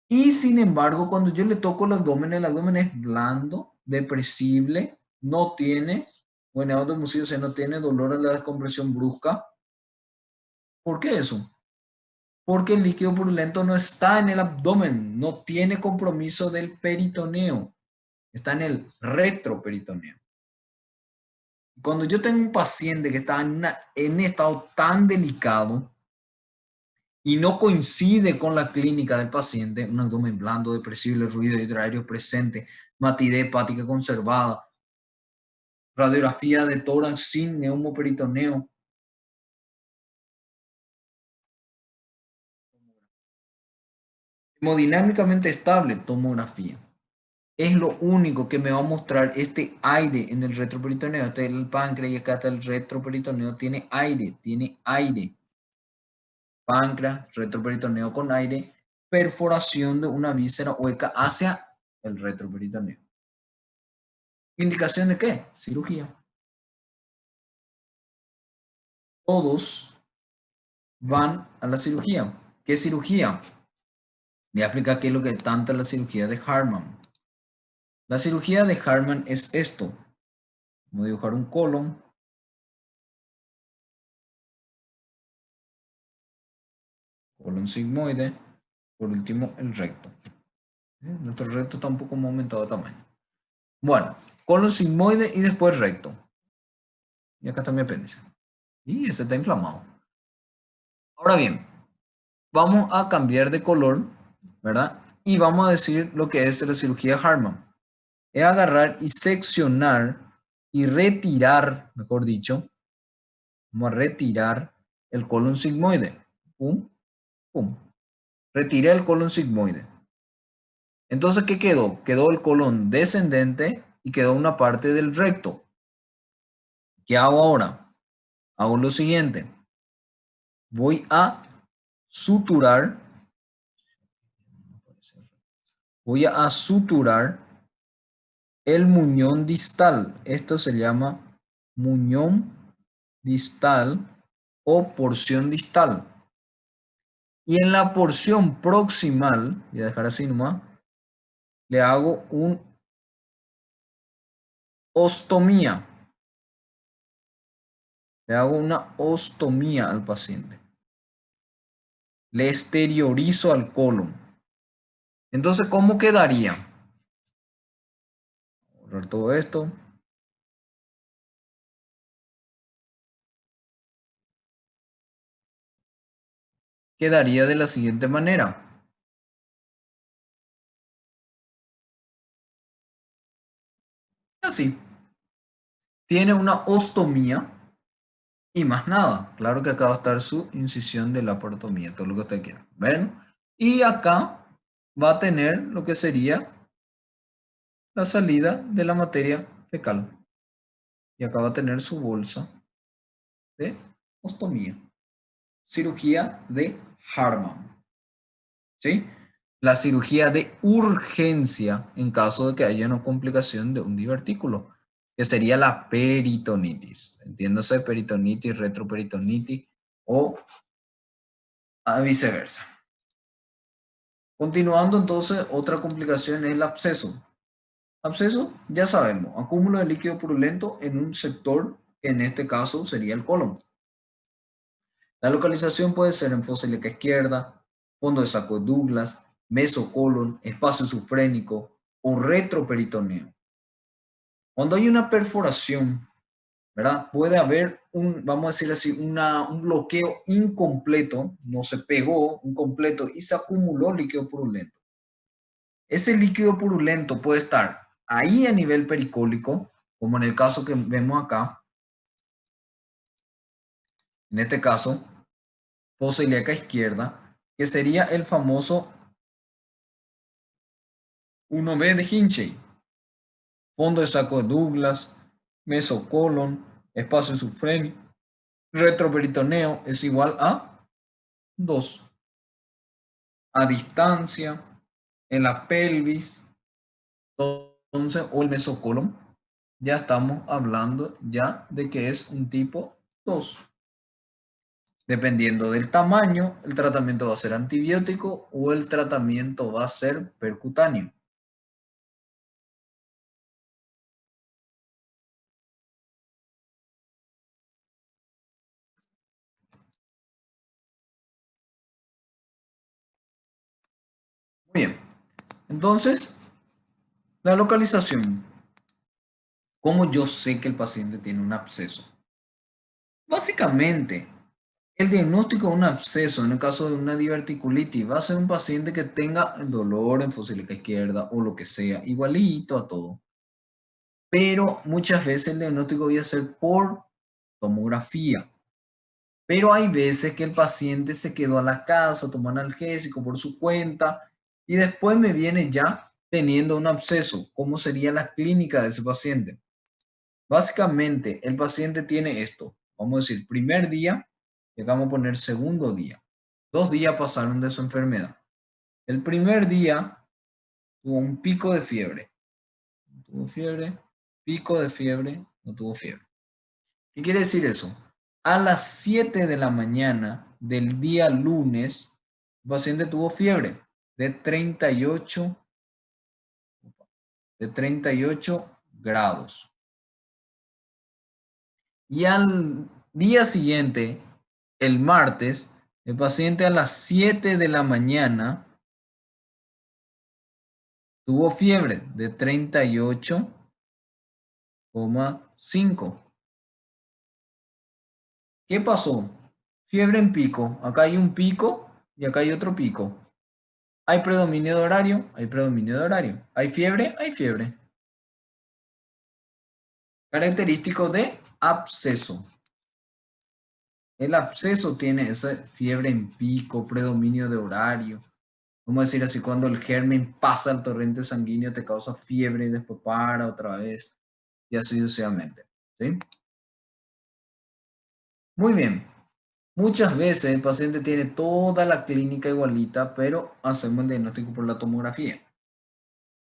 Y sin embargo, cuando yo le toco el abdomen es blando, depresible, no tiene, bueno, automucil, o sea, no tiene dolor a la descompresión brusca. ¿Por qué eso? Porque el líquido purulento no está en el abdomen, no tiene compromiso del peritoneo, está en el retroperitoneo. Cuando yo tengo un paciente que está en un estado tan delicado y no coincide con la clínica del paciente, un abdomen blando, depresible, ruido hidroaéreo presente, matidez hepática conservada, radiografía de tórax sin neumoperitoneo, hemodinámicamente estable, tomografía. Es lo único que me va a mostrar este aire en el retroperitoneo. Este es el páncreas y acá está el retroperitoneo. Tiene aire, Páncreas, retroperitoneo con aire, perforación de una víscera hueca hacia el retroperitoneo. ¿Indicación de qué? Cirugía. Todos van a la cirugía. ¿Qué cirugía? Voy a explicar qué es lo que tanta la cirugía de Hartmann. La cirugía de Hartmann es esto. Vamos a dibujar un colon. Colon sigmoide. Por último, el recto. Nuestro recto está un poco más aumentado de tamaño. Bueno, colon sigmoide y después recto. Y acá está mi apéndice. Y ese está inflamado. Ahora bien, vamos a cambiar de color, ¿verdad? Y vamos a decir lo que es la cirugía Hartmann. Es agarrar y seccionar y retirar, mejor dicho, vamos a retirar el colon sigmoide. Pum, pum. Retiré el colon sigmoide. Entonces, ¿qué quedó? Quedó el colon descendente y quedó una parte del recto. ¿Qué hago ahora? Hago lo siguiente. Voy a suturar. Voy a suturar el muñón distal. Esto se llama muñón distal o porción distal. Y en la porción proximal, voy a dejar así nomás, le hago un ostomía. Le hago una ostomía al paciente. Le exteriorizo al colon. Entonces, ¿cómo quedaría? Borrar todo esto. quedaría de la siguiente manera. Así. Tiene una ostomía y más nada. Claro que acá va a estar su incisión de la laparotomía, todo lo que usted quiera. ¿Ven? Y acá va a tener lo que sería la salida de la materia fecal. Y acá va a tener su bolsa de ostomía. Cirugía de Hartmann. ¿Sí? La cirugía de urgencia en caso de que haya una complicación de un divertículo, que sería la peritonitis. Entiéndase, peritonitis, retroperitonitis o viceversa. Continuando entonces, otra complicación es el absceso. Absceso, ya sabemos, acúmulo de líquido purulento en un sector, que en este caso sería el colon. La localización puede ser en fosa ilíaca izquierda, fondo de saco de Douglas, mesocolon, espacio sufrénico o retroperitoneo. Cuando hay una perforación, ¿verdad? Puede haber vamos a decir así, un bloqueo incompleto, no se pegó incompleto y se acumuló líquido purulento. Ese líquido purulento puede estar ahí a nivel pericólico, como en el caso que vemos acá. En este caso, fosa ilíaca izquierda, que sería el famoso 1B de Hinchey. Fondo de saco de Douglas, mesocolon, espacio sufrénico, retroperitoneo es igual a 2. A distancia, en la pelvis, entonces, o el mesocolon, ya estamos hablando ya de que es un tipo 2. Dependiendo del tamaño, el tratamiento va a ser antibiótico o el tratamiento va a ser percutáneo. Muy bien, entonces, la localización. ¿Cómo yo sé que el paciente tiene un absceso? Básicamente, el diagnóstico de un absceso, en el caso de una diverticulitis, va a ser un paciente que tenga el dolor en fosa ilíaca izquierda o lo que sea, igualito a todo. Pero muchas veces el diagnóstico va a ser por tomografía. Pero hay veces que el paciente se quedó a la casa, tomó analgésico por su cuenta y después me viene ya teniendo un absceso. ¿Cómo sería la clínica de ese paciente? Básicamente, el paciente tiene esto. Vamos a decir, primer día, y vamos a poner segundo día. 2 días pasaron de su enfermedad. El primer día tuvo un pico de fiebre. Tuvo fiebre, pico de fiebre, no tuvo fiebre. ¿Qué quiere decir eso? A las 7 de la mañana del día lunes, el paciente tuvo fiebre de 38 grados. Y al día siguiente, el martes, el paciente a las 7 de la mañana tuvo fiebre de 38,5. ¿Qué pasó? Fiebre en pico. Acá hay un pico y acá hay otro pico. ¿Hay predominio de horario? Hay predominio de horario. ¿Hay fiebre? Hay fiebre. Característico de absceso. El absceso tiene esa fiebre en pico, predominio de horario. Vamos a decir así, cuando el germen pasa al torrente sanguíneo te causa fiebre y después para otra vez. Y así sucesivamente. ¿Sí? Muy bien. Muchas veces el paciente tiene toda la clínica igualita, pero hacemos el diagnóstico por la tomografía.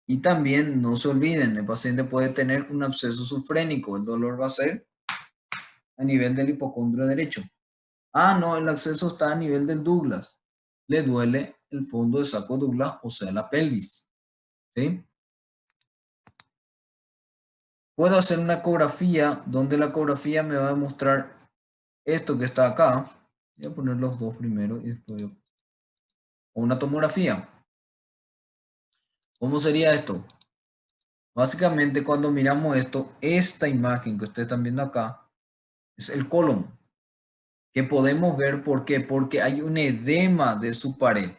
Y también no se olviden, el paciente puede tener un absceso sufrénico. El dolor va a ser a nivel del hipocondrio derecho. Ah, no, el absceso está a nivel del Douglas. Le duele el fondo de saco Douglas, o sea, la pelvis. ¿Sí? Puedo hacer una ecografía, donde la ecografía me va a demostrar esto que está acá. Voy a poner los dos primero y después una tomografía. ¿Cómo sería esto? Básicamente, cuando miramos esto, esta imagen que ustedes están viendo acá es el colon. que podemos ver por qué, porque hay un edema de su pared.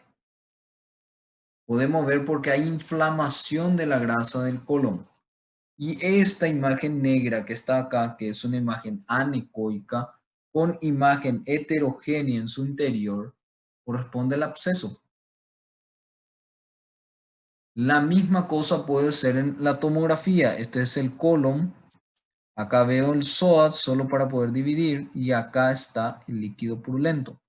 Podemos ver porque hay inflamación de la grasa del colon. Y esta imagen negra que está acá, que es una imagen anecoica, con imagen heterogénea en su interior, corresponde al absceso. La misma cosa puede ser en la tomografía. Este es el colon. Acá veo el psoas solo para poder dividir y acá está el líquido purulento.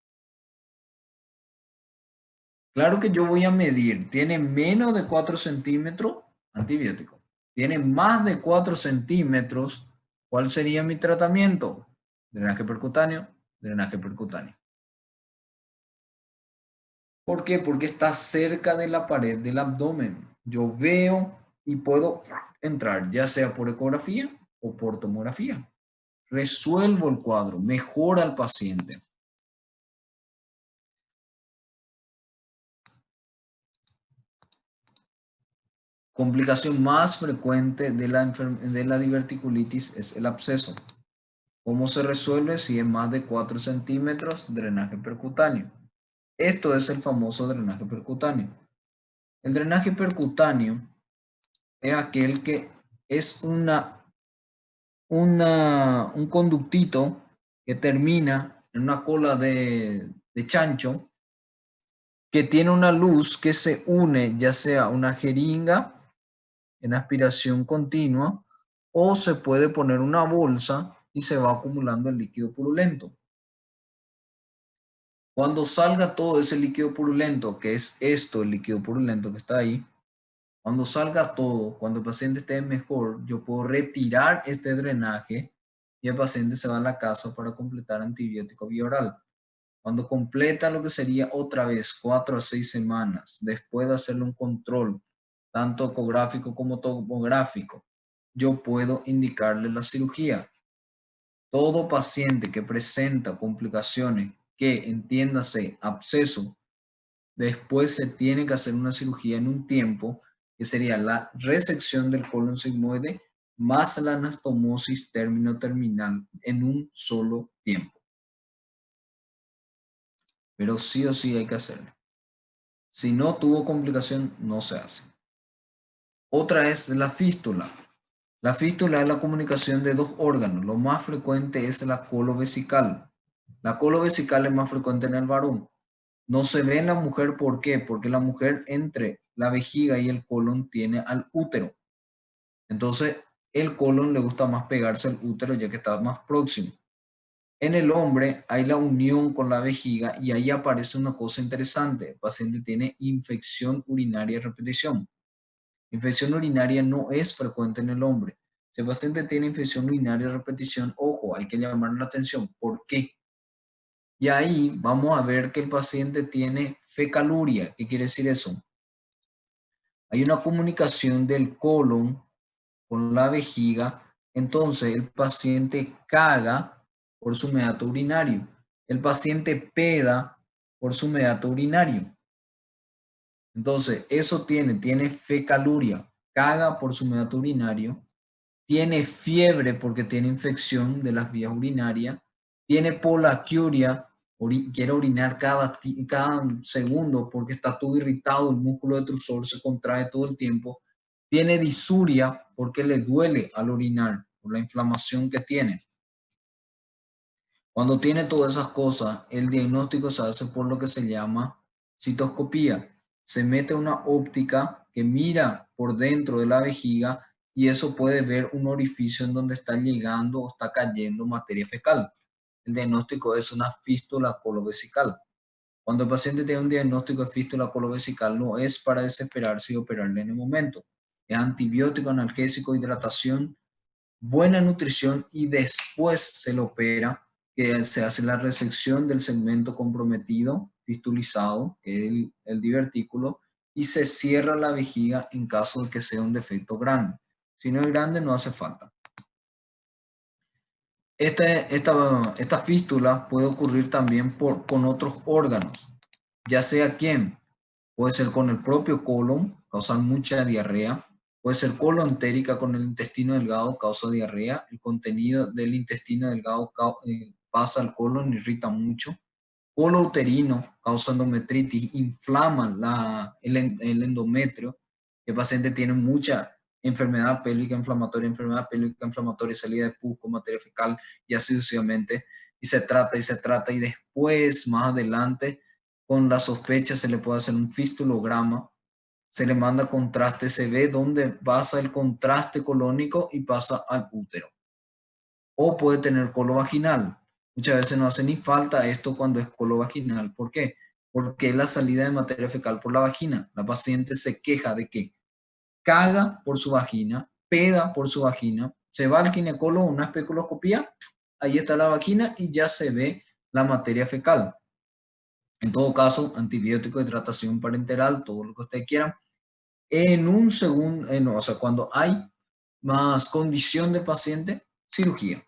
Claro que yo voy a medir. Tiene menos de 4 centímetros, antibiótico. Tiene más de 4 centímetros, ¿cuál sería mi tratamiento? Drenaje percutáneo, drenaje percutáneo. ¿Por qué? Porque está cerca de la pared del abdomen. Yo veo y puedo entrar, ya sea por ecografía o por tomografía. Resuelvo el cuadro, mejora al paciente. Complicación más frecuente de la diverticulitis es el absceso. ¿Cómo se resuelve? Si es más de 4 centímetros, drenaje percutáneo. Esto es el famoso drenaje percutáneo. El drenaje percutáneo es aquel que es un conductito que termina en una cola de chancho que tiene una luz que se une ya sea a una jeringa en aspiración continua o se puede poner una bolsa y se va acumulando el líquido purulento. Cuando salga todo ese líquido purulento, que es esto, el líquido purulento que está ahí, cuando salga todo, cuando el paciente esté mejor, yo puedo retirar este drenaje y el paciente se va a la casa para completar antibiótico vía oral. Cuando completa lo que sería otra vez 4 a 6 semanas, después de hacerle un control, tanto ecográfico como tomográfico, yo puedo indicarle la cirugía. Todo paciente que presenta complicaciones, que entiéndase absceso, después se tiene que hacer una cirugía en un tiempo, que sería la resección del colon sigmoide más la anastomosis término-terminal en un solo tiempo. Pero sí o sí hay que hacerlo. Si no tuvo complicación, no se hace. Otra es la fístula. La fístula es la comunicación de dos órganos. Lo más frecuente es la colovesical. La colovesical es más frecuente en el varón. No se ve en la mujer, ¿por qué? Porque la mujer entre la vejiga y el colon tiene al útero. Entonces, el colon le gusta más pegarse al útero ya que está más próximo. En el hombre hay la unión con la vejiga y ahí aparece una cosa interesante. El paciente tiene infección urinaria a repetición. Infección urinaria no es frecuente en el hombre. Si el paciente tiene infección urinaria a repetición, ojo, hay que llamar la atención. ¿Por qué? Y ahí vamos a ver que el paciente tiene fecaluria. ¿Qué quiere decir eso? Hay una comunicación del colon con la vejiga. Entonces el paciente caga por su meato urinario. El paciente peda por su meato urinario. Entonces, eso tiene fecaluria, caga por su meato urinario, tiene fiebre porque tiene infección de las vías urinarias, tiene polaquiuria, quiere orinar cada segundo porque está todo irritado, el músculo detrusor se contrae todo el tiempo, tiene disuria porque le duele al orinar por la inflamación que tiene. Cuando tiene todas esas cosas, el diagnóstico se hace por lo que se llama citoscopía. Se mete una óptica que mira por dentro de la vejiga y eso puede ver un orificio en donde está llegando o está cayendo materia fecal. El diagnóstico es una fístula colovesical. Cuando el paciente tiene un diagnóstico de fístula colovesical, no es para desesperarse y operarle en el momento. Es antibiótico, analgésico, hidratación, buena nutrición y después se le opera, que se hace la resección del segmento comprometido, fistulizado, que es el divertículo, y se cierra la vejiga en caso de que sea un defecto grande. Si no es grande, no hace falta. Esta fístula puede ocurrir también con otros órganos, ya sea ¿quién? Puede ser con el propio colon, causar mucha diarrea. Puede ser colonentérica con el intestino delgado, causa diarrea. El contenido del intestino delgado pasa al colon, irrita mucho. Colo uterino, causa endometritis, inflama el endometrio. El paciente tiene mucha enfermedad pélvica inflamatoria, salida de pus con materia fecal y así sucesivamente. Y se trata y después, más adelante, con la sospecha se le puede hacer un fistulograma, se le manda contraste, se ve dónde pasa el contraste colónico y pasa al útero. O puede tener colo vaginal. Muchas veces no hace ni falta esto cuando es colo vaginal. ¿Por qué? Porque es la salida de materia fecal por la vagina. La paciente se queja de que caga por su vagina, peda por su vagina, se va al ginecólogo, una especuloscopía, ahí está la vagina y ya se ve la materia fecal. En todo caso, antibiótico, hidratación parenteral, todo lo que ustedes quieran. En un segundo, o sea, cuando hay más condición de paciente, cirugía.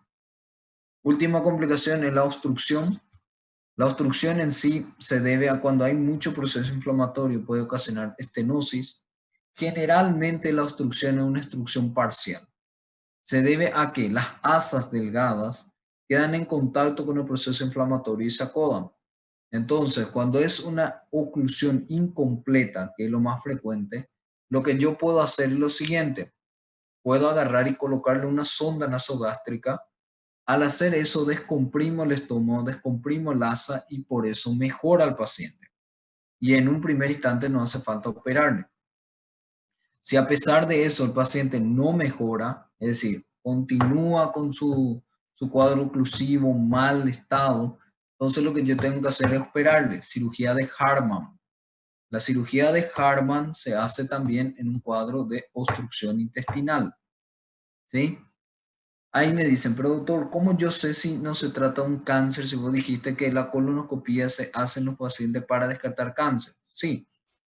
Última complicación es la obstrucción. La obstrucción en sí se debe a cuando hay mucho proceso inflamatorio, puede ocasionar estenosis. Generalmente la obstrucción es una obstrucción parcial. Se debe a que las asas delgadas quedan en contacto con el proceso inflamatorio y se acodan. Entonces, cuando es una oclusión incompleta, que es lo más frecuente, lo que yo puedo hacer es lo siguiente. Puedo agarrar y colocarle una sonda nasogástrica. Al hacer eso, descomprimo el estómago, descomprimo el asa y por eso mejora al paciente. Y en un primer instante no hace falta operarle. Si a pesar de eso el paciente no mejora, es decir, continúa con su cuadro oclusivo, mal estado, entonces lo que yo tengo que hacer es operarle, cirugía de Hartmann. La cirugía de Hartmann se hace también en un cuadro de obstrucción intestinal. ¿Sí? Ahí me dicen, pero doctor, ¿cómo yo sé si no se trata de un cáncer? Si vos dijiste que la colonoscopía se hace en los pacientes para descartar cáncer. Sí.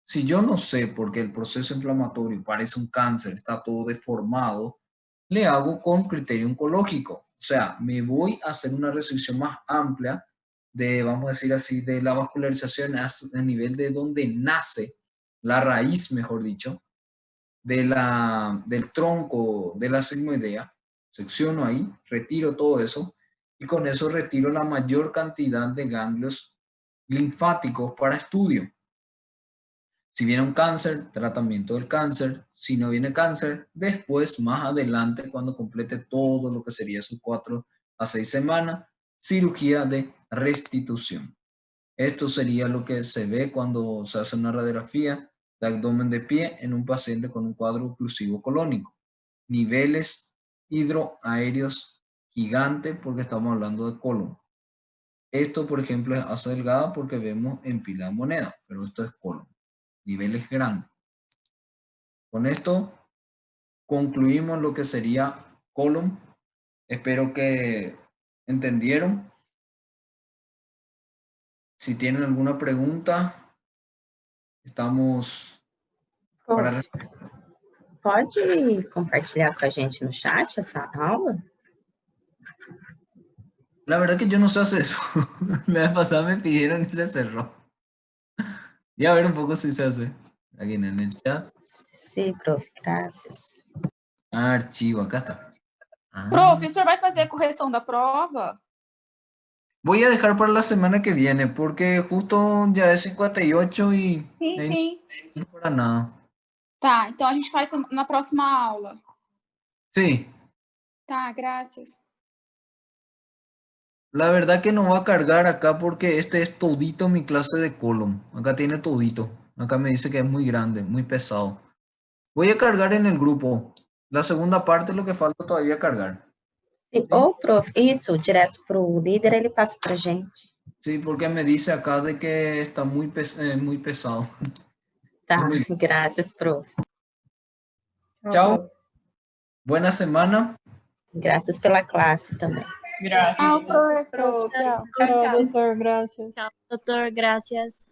Si yo no sé porque el proceso inflamatorio parece un cáncer, está todo deformado, le hago con criterio oncológico. O sea, me voy a hacer una resección más amplia de, vamos a decir así, de la vascularización a nivel de donde nace la raíz, mejor dicho, del tronco de la sigmoidea. Secciono ahí, retiro todo eso y con eso retiro la mayor cantidad de ganglios linfáticos para estudio. Si viene un cáncer, tratamiento del cáncer. Si no viene cáncer, después, más adelante, cuando complete todo lo que sería sus 4 a 6 semanas, cirugía de restitución. Esto sería lo que se ve cuando se hace una radiografía de abdomen de pie en un paciente con un cuadro oclusivo colónico. Niveles hidroaéreos gigantes porque estamos hablando de colon. Esto, por ejemplo, es asa delgada porque vemos en pila de moneda, pero esto es colon. Niveles grandes. Con esto concluimos lo que sería colon. Espero que entendieron. Si tienen alguna pregunta, estamos para... Pode compartilhar com a gente no chat essa aula? La verdad que yo no sé hacer eso. La vez pasada me pidieron y se cerró. Y a ver un poco si se hace. Aquí en el chat. Sí, prof, graças. Archivo, acá está. Ah. Prof, o senhor vai fazer a correção da prova? Voy a dejar para la semana que viene porque justo ya es 58 y Sim. no para nada. Tá, então a gente faz na próxima aula. Sí. Tá, graças. La verdad que no va a cargar acá porque este es todito mi clase de colon. Acá tiene todito. Acá me dice que es muy grande, muy pesado. Voy a cargar en el grupo. La segunda parte es lo que falta todavía cargar. Sim. Ou, prof, isso, direto para o líder, ele passa para a gente. Sí, porque me dice acá de que está muy pesado. Tá, graças, prof. Chao. Buena semana. Graças pela classe também. Graças. Ah, o prof. Tchau, doutor, graças. Tchau, doutor, graças.